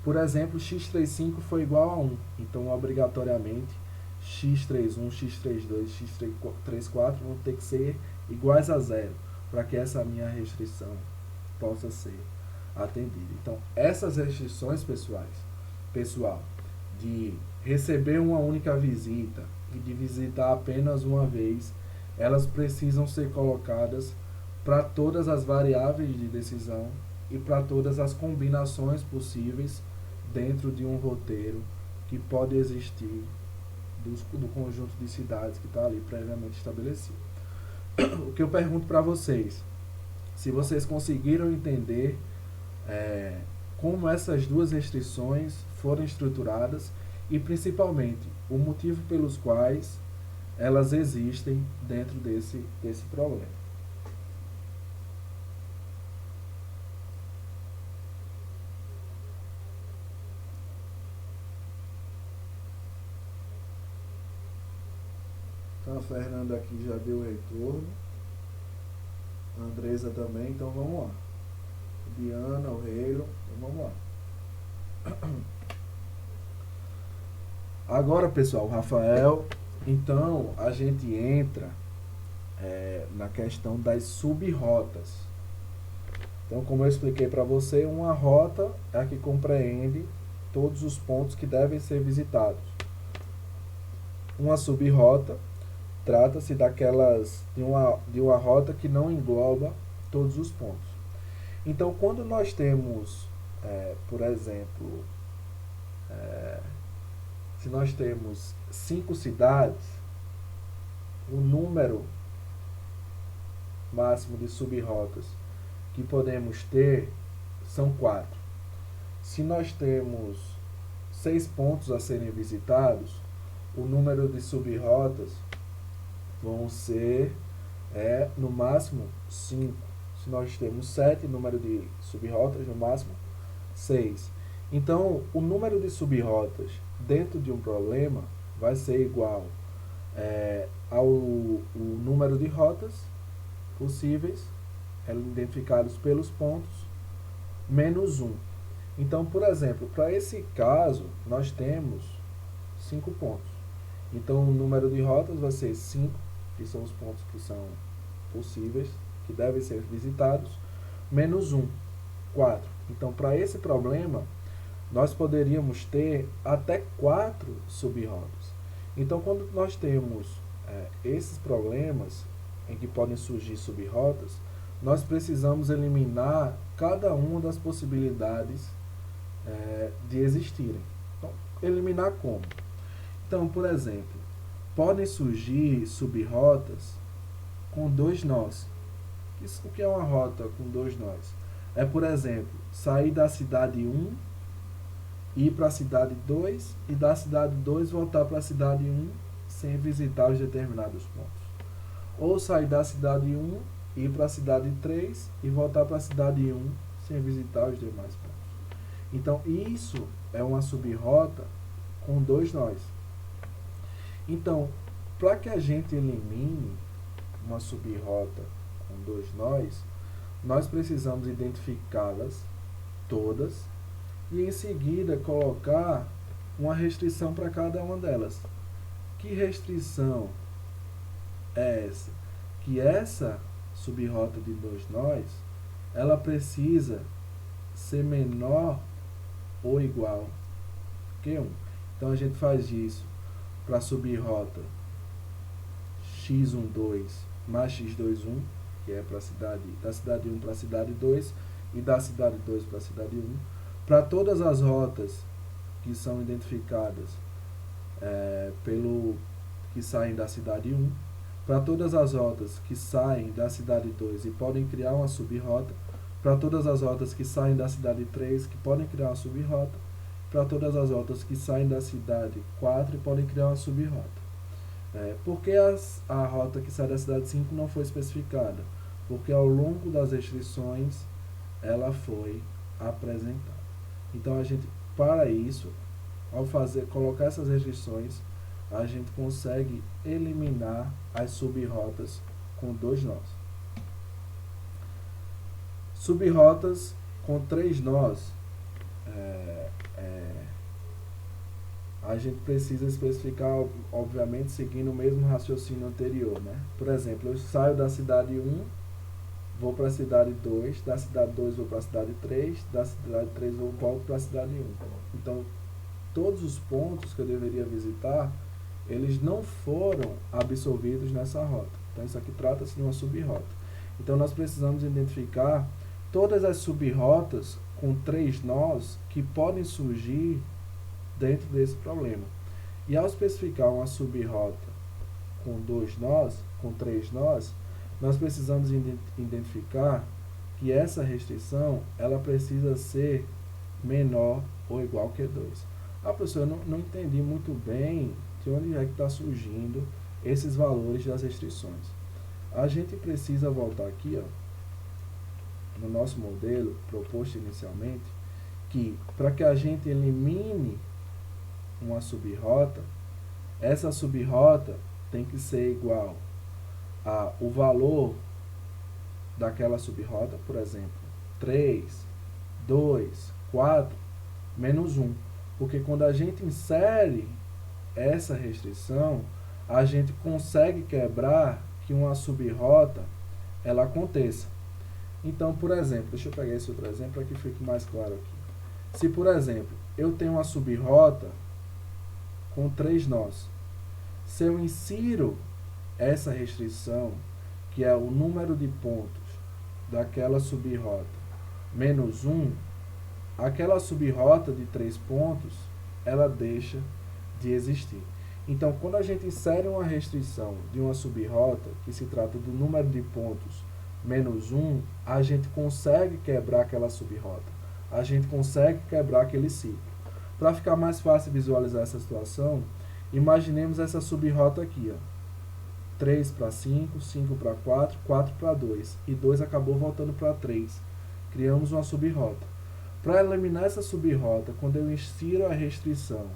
Speaker 1: Por exemplo, x35 foi igual a 1. Então, obrigatoriamente, x31, x32 e x34 vão ter que ser iguais a 0, para que essa minha restrição possa ser atendida. Então, essas restrições, pessoal, de receber uma única visita e de visitar apenas uma vez, elas precisam ser colocadas para todas as variáveis de decisão e para todas as combinações possíveis dentro de um roteiro que pode existir do conjunto de cidades que está ali previamente estabelecido. O que eu pergunto para vocês, se vocês conseguiram entender como essas duas restrições foram estruturadas e principalmente o motivo pelos quais elas existem dentro desse problema. Então a Fernanda aqui já deu o retorno, a Andresa também, então vamos lá. Diana, o Reiro, então vamos lá. Agora, pessoal, Rafael, então a gente entra na questão das sub-rotas. Então, como eu expliquei para você, uma rota é a que compreende todos os pontos que devem ser visitados. Uma sub-rota trata-se de uma rota que não engloba todos os pontos. Então, quando nós temos, por exemplo, se nós temos 5 cidades, o número máximo de sub-rotas que podemos ter são 4. Se nós temos 6 pontos a serem visitados, o número de sub-rotas vão ser no máximo 5. Se nós temos 7, número de sub-rotas no máximo 6. Então, o número de sub-rotas dentro de um problema vai ser igual ao número de rotas possíveis, identificados pelos pontos, menos 1. Então, por exemplo, para esse caso, nós temos 5 pontos. Então, o número de rotas vai ser 5, que são os pontos que são possíveis, que devem ser visitados, menos 1, 4. Então, para esse problema, nós poderíamos ter até 4 sub-rotas. Então, quando nós temos esses problemas em que podem surgir sub-rotas, nós precisamos eliminar cada uma das possibilidades de existirem. Então, eliminar como? Então, por exemplo, podem surgir sub-rotas com 2 nós. O que é uma rota com 2 nós? É, por exemplo, sair da cidade 1, ir para a cidade 2 e da cidade 2 voltar para a cidade 1 sem visitar os determinados pontos. Ou sair da cidade 1, ir para a cidade 3 e voltar para a cidade 1 sem visitar os demais pontos. Então, isso é uma sub-rota com 2 nós. Então, para que a gente elimine uma sub-rota com 2 nós, nós precisamos identificá-las todas e em seguida colocar uma restrição para cada uma delas. Que restrição é essa? Que essa sub-rota de 2 nós, ela precisa ser menor ou igual que 1. Então a gente faz isso para a sub-rota x12 mais x21, que é para da cidade 1 para a cidade 2 e da cidade 2 para a cidade 1. Para todas as rotas que são identificadas que saem da cidade 1, para todas as rotas que saem da cidade 2 e podem criar uma sub-rota, para todas as rotas que saem da cidade 3 que podem criar uma sub-rota, para todas as rotas que saem da cidade 4 e podem criar uma sub-rota. Por que a rota que sai da cidade 5 não foi especificada? Porque ao longo das restrições ela foi apresentada. Então, para isso, ao colocar essas restrições, a gente consegue eliminar as sub-rotas com 2 nós. Sub-rotas com 3 nós, a gente precisa especificar, obviamente, seguindo o mesmo raciocínio anterior, né? Por exemplo, eu saio da cidade 1, vou para a cidade 2, da cidade 2 vou para a cidade 3, da cidade 3 eu volto para a cidade 1. Então, todos os pontos que eu deveria visitar, eles não foram absorvidos nessa rota. Então, isso aqui trata-se de uma sub-rota. Então, nós precisamos identificar todas as sub-rotas com 3 nós que podem surgir dentro desse problema. E ao especificar uma sub-rota com 2 nós, com 3 nós, nós precisamos identificar que essa restrição ela precisa ser menor ou igual que 2. Professor, eu não entendi muito bem de onde é que está surgindo esses valores das restrições. A gente precisa voltar aqui, no nosso modelo proposto inicialmente, que para que a gente elimine uma sub-rota, essa sub-rota tem que ser igual a o valor daquela sub-rota, por exemplo, 3, 2, 4, menos 1. Porque quando a gente insere essa restrição, a gente consegue quebrar que uma sub-rota ela aconteça. Então, por exemplo, deixa eu pegar esse outro exemplo para que fique mais claro aqui. Se, por exemplo, eu tenho uma sub-rota com 3 nós, se eu insiro essa restrição, que é o número de pontos daquela sub-rota menos 1, aquela sub-rota de 3 pontos, ela deixa de existir. Então, quando a gente insere uma restrição de uma sub-rota, que se trata do número de pontos menos 1, a gente consegue quebrar aquela sub-rota. A gente consegue quebrar aquele ciclo. Para ficar mais fácil visualizar essa situação, imaginemos essa sub-rota aqui, 3 para 5, 5 para 4, 4 para 2. E 2 acabou voltando para 3. Criamos uma sub-rota. Para eliminar essa sub-rota, quando eu insiro a restrição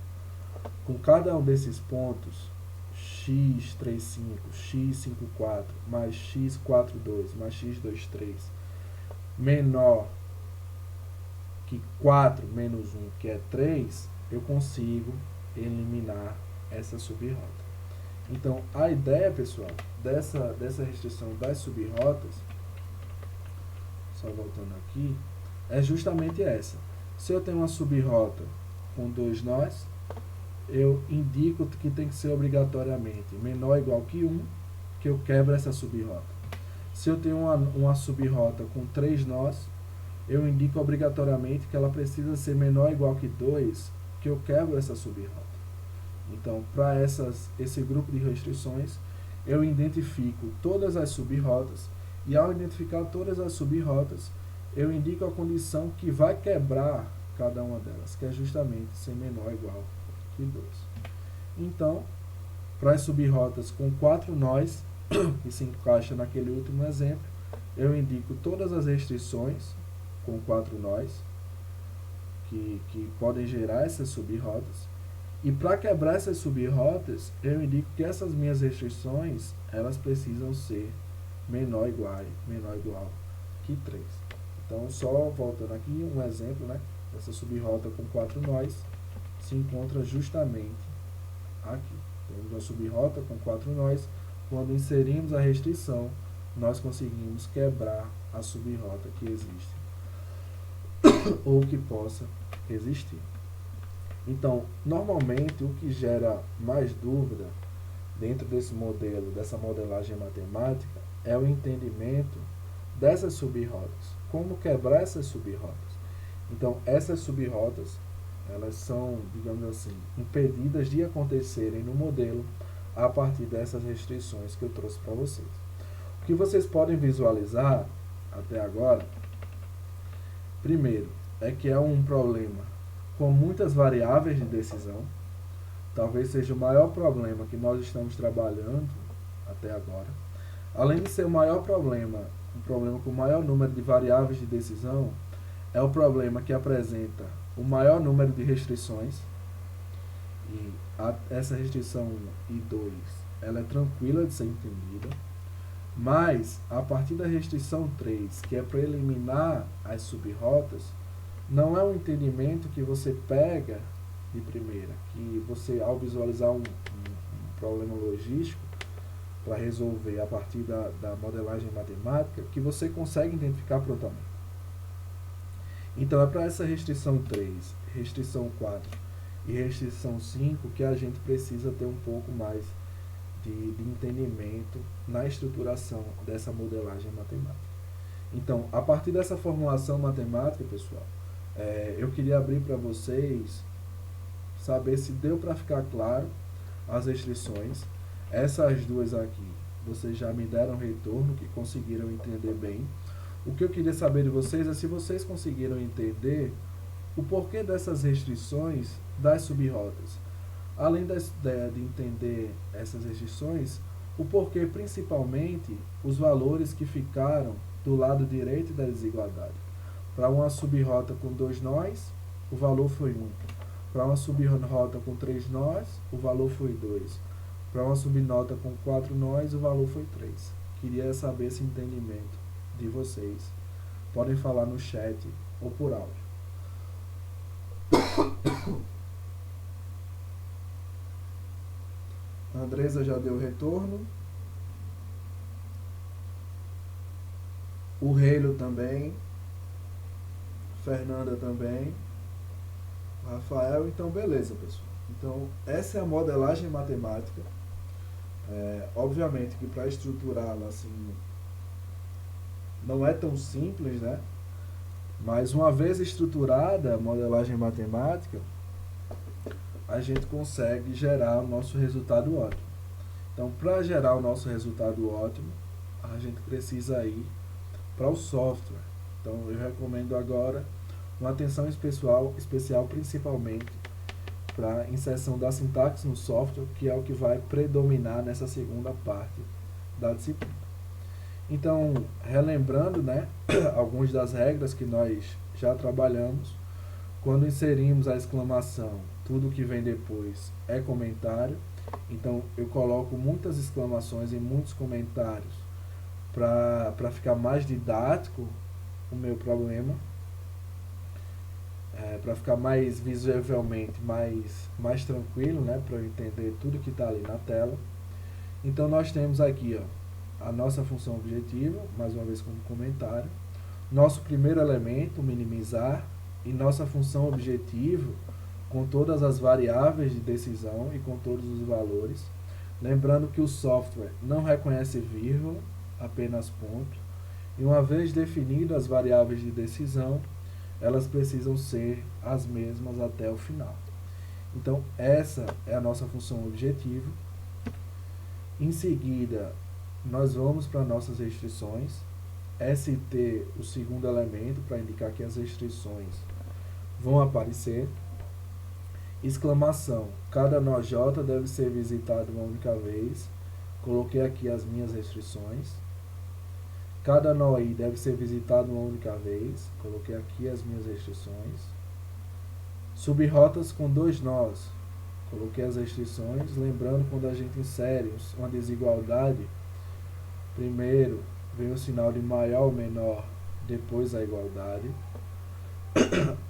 Speaker 1: com cada um desses pontos, x35, x54, mais x42, mais x23, menor que 4 menos 1, que é 3, eu consigo eliminar essa sub-rota. Então, a ideia, pessoal, dessa restrição das sub-rotas, só voltando aqui, é justamente essa. Se eu tenho uma sub-rota com 2 nós, eu indico que tem que ser obrigatoriamente menor ou igual que 1, que eu quebro essa sub-rota. Se eu tenho uma sub-rota com 3 nós, eu indico obrigatoriamente que ela precisa ser menor ou igual que 2, que eu quebro essa sub-rota. Então, para esse grupo de restrições, eu identifico todas as sub-rotas, e ao identificar todas as sub-rotas, eu indico a condição que vai quebrar cada uma delas, que é justamente ser menor ou igual que 2. Então, para as sub-rotas com 4 nós, que se encaixa naquele último exemplo, eu indico todas as restrições com 4 nós, que podem gerar essas sub-rotas. E para quebrar essas sub-rotas, eu indico que essas minhas restrições, elas precisam ser menor ou igual que 3. Então, só voltando aqui, um exemplo, né? Essa sub-rota com 4 nós se encontra justamente aqui. Temos uma sub-rota com 4 nós. Quando inserimos a restrição, nós conseguimos quebrar a sub-rota que existe ou que possa existir. Então, normalmente, o que gera mais dúvida dentro desse modelo, dessa modelagem matemática, é o entendimento dessas sub-rotas. Como quebrar essas sub-rotas? Então, essas sub-rotas, elas são, digamos assim, impedidas de acontecerem no modelo a partir dessas restrições que eu trouxe para vocês. O que vocês podem visualizar até agora, primeiro, é que é um problema com muitas variáveis de decisão. Talvez seja o maior problema que nós estamos trabalhando até agora. Além de ser o maior problema, um problema com o maior número de variáveis de decisão, é o problema que apresenta o maior número de restrições. E essa restrição 1 e 2, ela é tranquila de ser entendida, mas a partir da restrição 3, que é para eliminar as subrrotas, não é um entendimento que você pega de primeira, que você, ao visualizar um problema logístico para resolver a partir da modelagem matemática, que você consegue identificar prontamente. Então é para essa restrição 3, restrição 4 e restrição 5 que a gente precisa ter um pouco mais de entendimento na estruturação dessa modelagem matemática. Então, a partir dessa formulação matemática, pessoal, eu queria abrir para vocês saber se deu para ficar claro as restrições. Essas duas aqui, vocês já me deram retorno, que conseguiram entender bem. O que eu queria saber de vocês é se vocês conseguiram entender o porquê dessas restrições das subrrotas. Além de entender essas restrições, o porquê principalmente os valores que ficaram do lado direito da desigualdade. Para uma subrota com 2 nós, o valor foi 1. Para uma subrota com 3 nós, o valor foi 2. Para uma subnota com 4 nós, o valor foi 3. Queria saber esse entendimento de vocês. Podem falar no chat ou por áudio. A Andresa já deu retorno. O Reilo também. Fernanda também. Rafael, então beleza, pessoal. Então, essa é a modelagem matemática. Obviamente que para estruturá-la assim, não é tão simples, né? Mas uma vez estruturada a modelagem matemática, a gente consegue gerar o nosso resultado ótimo. Então, para gerar o nosso resultado ótimo, a gente precisa ir para o software. Então, eu recomendo agora uma atenção especial principalmente para a inserção da sintaxe no software, que é o que vai predominar nessa segunda parte da disciplina. Então, relembrando, né, algumas das regras que nós já trabalhamos, quando inserimos a exclamação, tudo que vem depois é comentário. Então, eu coloco muitas exclamações e muitos comentários para ficar mais didático o meu problema, para ficar mais visualmente mais tranquilo, né, para eu entender tudo que está ali na tela. Então, nós temos aqui, ó, a nossa função objetiva, mais uma vez como comentário, nosso primeiro elemento, minimizar, e nossa função objetivo com todas as variáveis de decisão e com todos os valores. Lembrando que o software não reconhece vírgula, apenas ponto. E uma vez definidas as variáveis de decisão, elas precisam ser as mesmas até o final. Então, essa é a nossa função objetivo. Em seguida, nós vamos para nossas restrições. ST, o segundo elemento, para indicar que as restrições vão aparecer. Exclamação, cada nó J deve ser visitado uma única vez. Coloquei aqui as minhas restrições. Cada nó I deve ser visitado uma única vez. Coloquei aqui as minhas restrições. Subrotas com 2 nós. Coloquei as restrições. Lembrando, quando a gente insere uma desigualdade, primeiro vem o sinal de maior ou menor, depois a igualdade.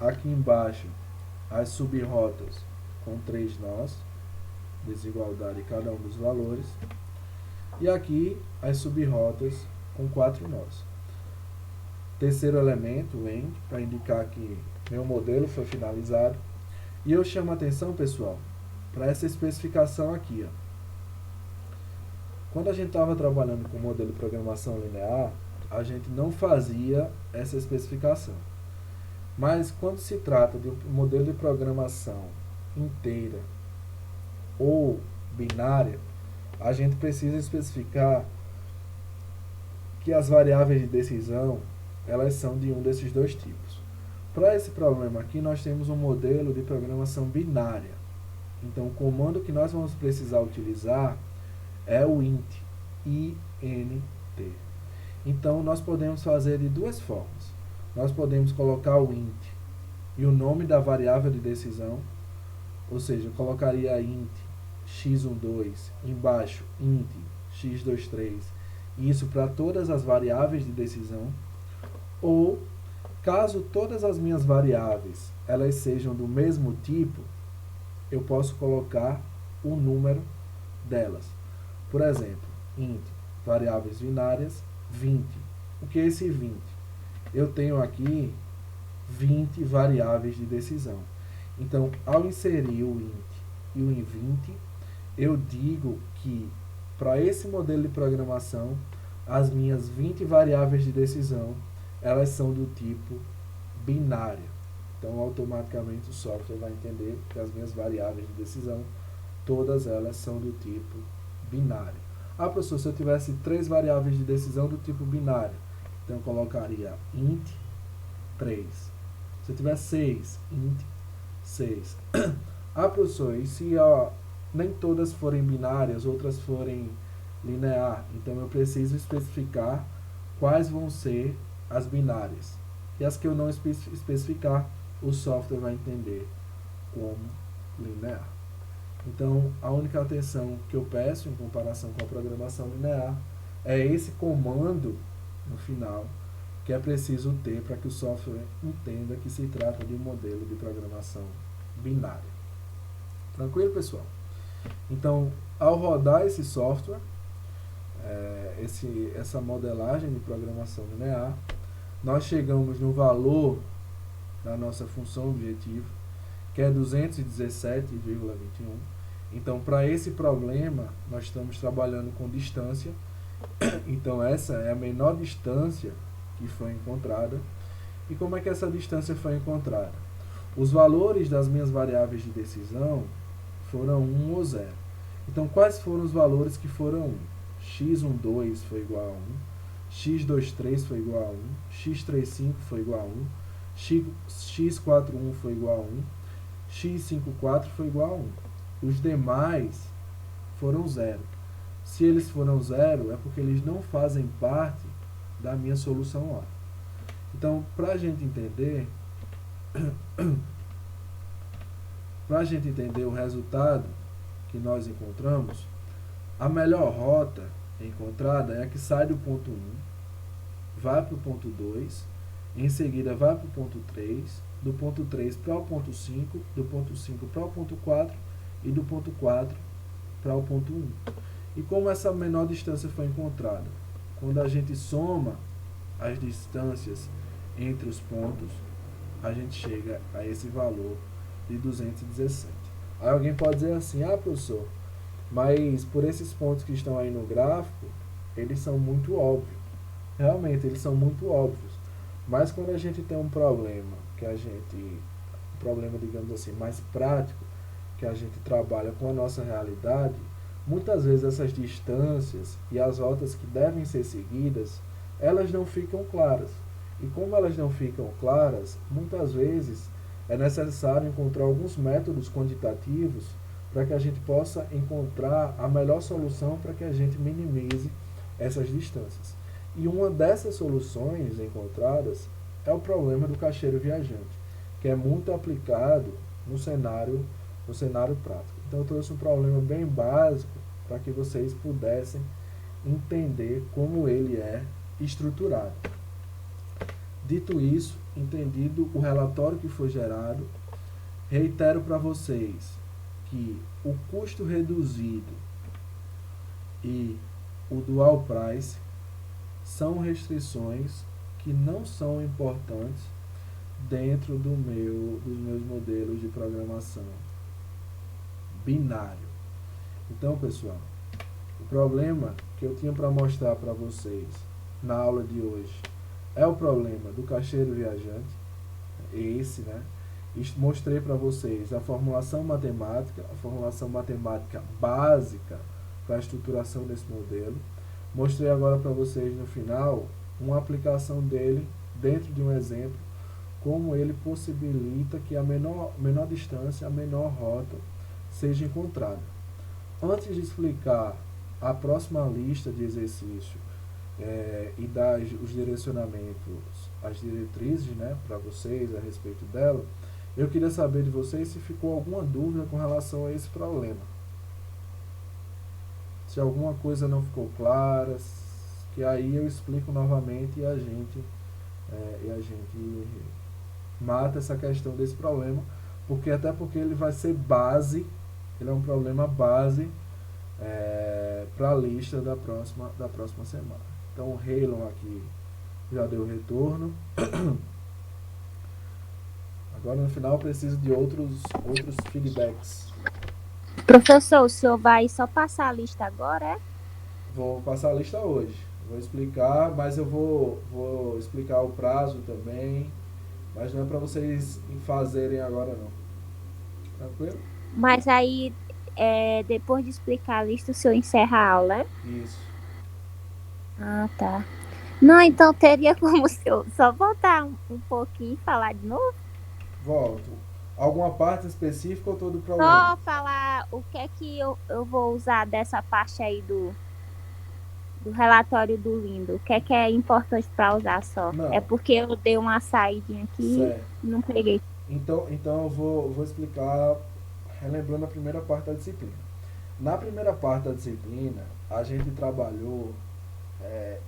Speaker 1: Aqui embaixo, as subrotas com 3 nós, desigualdade em cada um dos valores. E aqui, as subrotas com 4 nós. Terceiro elemento, o end, para indicar que meu modelo foi finalizado. E eu chamo a atenção, pessoal, para essa especificação aqui, ó. Quando a gente estava trabalhando com o modelo de programação linear, a gente não fazia essa especificação. Mas quando se trata de um modelo de programação inteira ou binária, a gente precisa especificar que as variáveis de decisão, elas são de um desses dois tipos. Para esse problema aqui, nós temos um modelo de programação binária. Então, o comando que nós vamos precisar utilizar é o int, int. Então, nós podemos fazer de duas formas. Nós podemos colocar o int e o nome da variável de decisão, ou seja, eu colocaria int x12, embaixo int x23, isso para todas as variáveis de decisão, ou caso todas as minhas variáveis elas sejam do mesmo tipo, eu posso colocar o número delas. Por exemplo, int variáveis binárias 20. O que é esse 20? Eu tenho aqui 20 variáveis de decisão. Então, ao inserir o int e o in20, eu digo que para esse modelo de programação, as minhas 20 variáveis de decisão, elas são do tipo binário. Então, automaticamente o software vai entender que as minhas variáveis de decisão, todas elas são do tipo binário. Ah, professor, se eu tivesse 3 variáveis de decisão do tipo binário, então eu colocaria int 3. Se eu tiver 6, int 6. Ah, professor, e se nem todas forem binárias, outras forem linear? Então eu preciso especificar quais vão ser as binárias. E as que eu não especificar, o software vai entender como linear. Então, a única atenção que eu peço em comparação com a programação linear é esse comando no final que é preciso ter para que o software entenda que se trata de um modelo de programação binária. Tranquilo, pessoal? Então, ao rodar esse software, essa modelagem de programação linear, nós chegamos no valor da nossa função objetivo, que é 217,21. Então, para esse problema, nós estamos trabalhando com distância. Então, essa é a menor distância que foi encontrada. E como é que essa distância foi encontrada? Os valores das minhas variáveis de decisão foram 1 ou 0. Então, quais foram os valores que foram 1? x12 foi igual a 1, x23 foi igual a 1, x35 foi igual a 1, x41 foi igual a 1, x54 foi igual a 1. Os demais foram 0. Se eles foram 0, é porque eles não fazem parte da minha solução A. Então, para a gente entender o resultado que nós encontramos, a melhor rota encontrada é a que sai do ponto 1, vai para o ponto 2, em seguida vai para o ponto 3, do ponto 3 para o ponto 5, do ponto 5 para o ponto 4 e do ponto 4 para o ponto 1. E como essa menor distância foi encontrada? Quando a gente soma as distâncias entre os pontos, a gente chega a esse valor de 217. Aí alguém pode dizer assim, ah, professor, mas por esses pontos que estão aí no gráfico, eles são muito óbvios. Realmente, eles são muito óbvios. Mas quando a gente tem um problema, digamos assim, mais prático, que a gente trabalha com a nossa realidade, muitas vezes essas distâncias e as rotas que devem ser seguidas, elas não ficam claras. E como elas não ficam claras, muitas vezes é necessário encontrar alguns métodos quantitativos para que a gente possa encontrar a melhor solução para que a gente minimize essas distâncias. E uma dessas soluções encontradas é o problema do caixeiro viajante, que é muito aplicado no cenário prático. Então eu trouxe um problema bem básico para que vocês pudessem entender como ele é estruturado. Dito isso, entendido o relatório que foi gerado, reitero para vocês que o custo reduzido e o dual price são restrições que não são importantes dentro dos meus modelos de programação binário. Então, pessoal, o problema que eu tinha para mostrar para vocês na aula de hoje é o problema do caixeiro viajante, esse, né? Mostrei para vocês a formulação matemática básica para a estruturação desse modelo. Mostrei agora para vocês no final uma aplicação dele dentro de um exemplo, como ele possibilita que a menor distância, a menor rota seja encontrada. Antes de explicar a próxima lista de exercícios e dar os direcionamentos, as diretrizes, né, para vocês a respeito dela, Eu queria saber de vocês se ficou alguma dúvida com relação a esse problema. Se alguma coisa não ficou clara, que aí eu explico novamente e a gente mata essa questão desse problema, porque até porque ele vai ser base, ele é um problema base para a lista da próxima semana. Então o Halon aqui já deu retorno. Agora no final eu preciso de outros feedbacks.
Speaker 2: Professor, o senhor vai só passar a lista agora, é?
Speaker 1: Vou passar a lista hoje. Vou explicar, mas eu vou explicar o prazo também. Mas não é para vocês fazerem agora não. Tranquilo?
Speaker 2: Mas aí, depois de explicar a lista, o senhor encerra a aula, é?
Speaker 1: Isso.
Speaker 2: Ah, tá. Não, então teria como o senhor só voltar um pouquinho e falar de novo?
Speaker 1: Volto. Alguma parte específica ou todo o problema?
Speaker 2: Só falar o que é que eu vou usar dessa parte aí do relatório do Lindo. O que é importante para usar só? É
Speaker 1: Não.
Speaker 2: porque eu dei uma saída aqui
Speaker 1: Certo.
Speaker 2: e não peguei.
Speaker 1: Então eu vou explicar relembrando a primeira parte da disciplina. Na primeira parte da disciplina, a gente trabalhou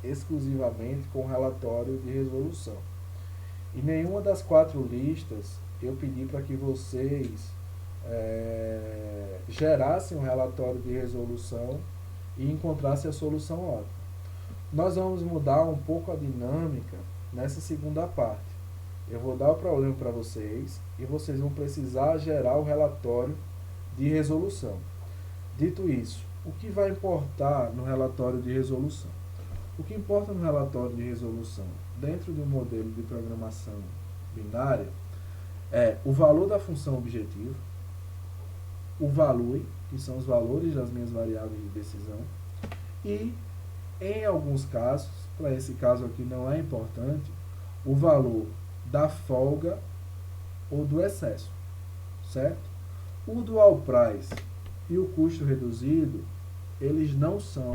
Speaker 1: exclusivamente com relatório de resolução. E nenhuma das 4 listas eu pedi para que vocês gerassem um relatório de resolução e encontrassem a solução ótima. Nós vamos mudar um pouco a dinâmica nessa segunda parte. Eu vou dar o problema para vocês e vocês vão precisar gerar o relatório de resolução. Dito isso, o que vai importar no relatório de resolução? O que importa no relatório de resolução, dentro do modelo de programação binária, é o valor da função objetivo, o value, que são os valores das minhas variáveis de decisão, e, em alguns casos, para esse caso aqui não é importante, o valor da folga ou do excesso, certo? O dual price e o custo reduzido, eles não são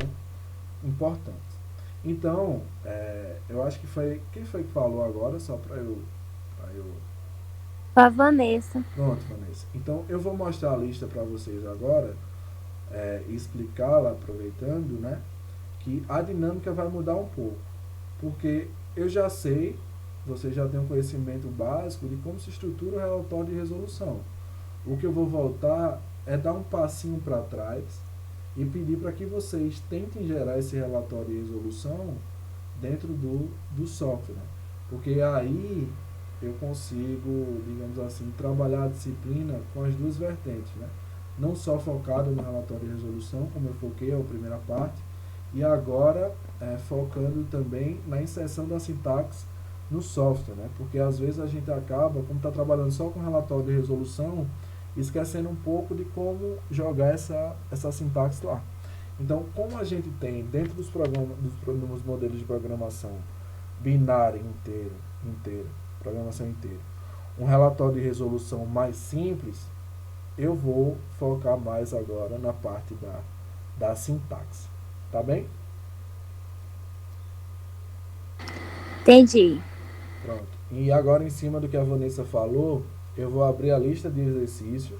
Speaker 1: importantes. Então, eu acho que foi... Quem foi que falou agora? Só para eu...
Speaker 2: A Vanessa.
Speaker 1: Pronto, Vanessa. Então, eu vou mostrar a lista para vocês agora e explicá-la, aproveitando, né? Que a dinâmica vai mudar um pouco. Porque eu já sei, vocês já têm um conhecimento básico de como se estrutura o relatório de resolução. O que eu vou voltar é dar um passinho para trás e pedir para que vocês tentem gerar esse relatório de resolução dentro do software. Porque aí eu consigo, digamos assim, trabalhar a disciplina com as duas vertentes. Né? Não só focado no relatório de resolução, como eu foquei a primeira parte, e agora focando também na inserção da sintaxe no software. Né? Porque às vezes a gente acaba, como está trabalhando só com relatório de resolução, esquecendo um pouco de como jogar essa sintaxe lá. Então, como a gente tem dentro dos modelos de programação binária inteira, programação inteira, um relatório de resolução mais simples, eu vou focar mais agora na parte da sintaxe. Tá bem?
Speaker 2: Entendi.
Speaker 1: Pronto. E agora, em cima do que a Vanessa falou, eu vou abrir a lista de exercícios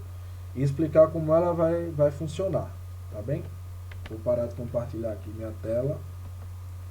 Speaker 1: e explicar como ela vai funcionar, tá bem? Vou parar de compartilhar aqui minha tela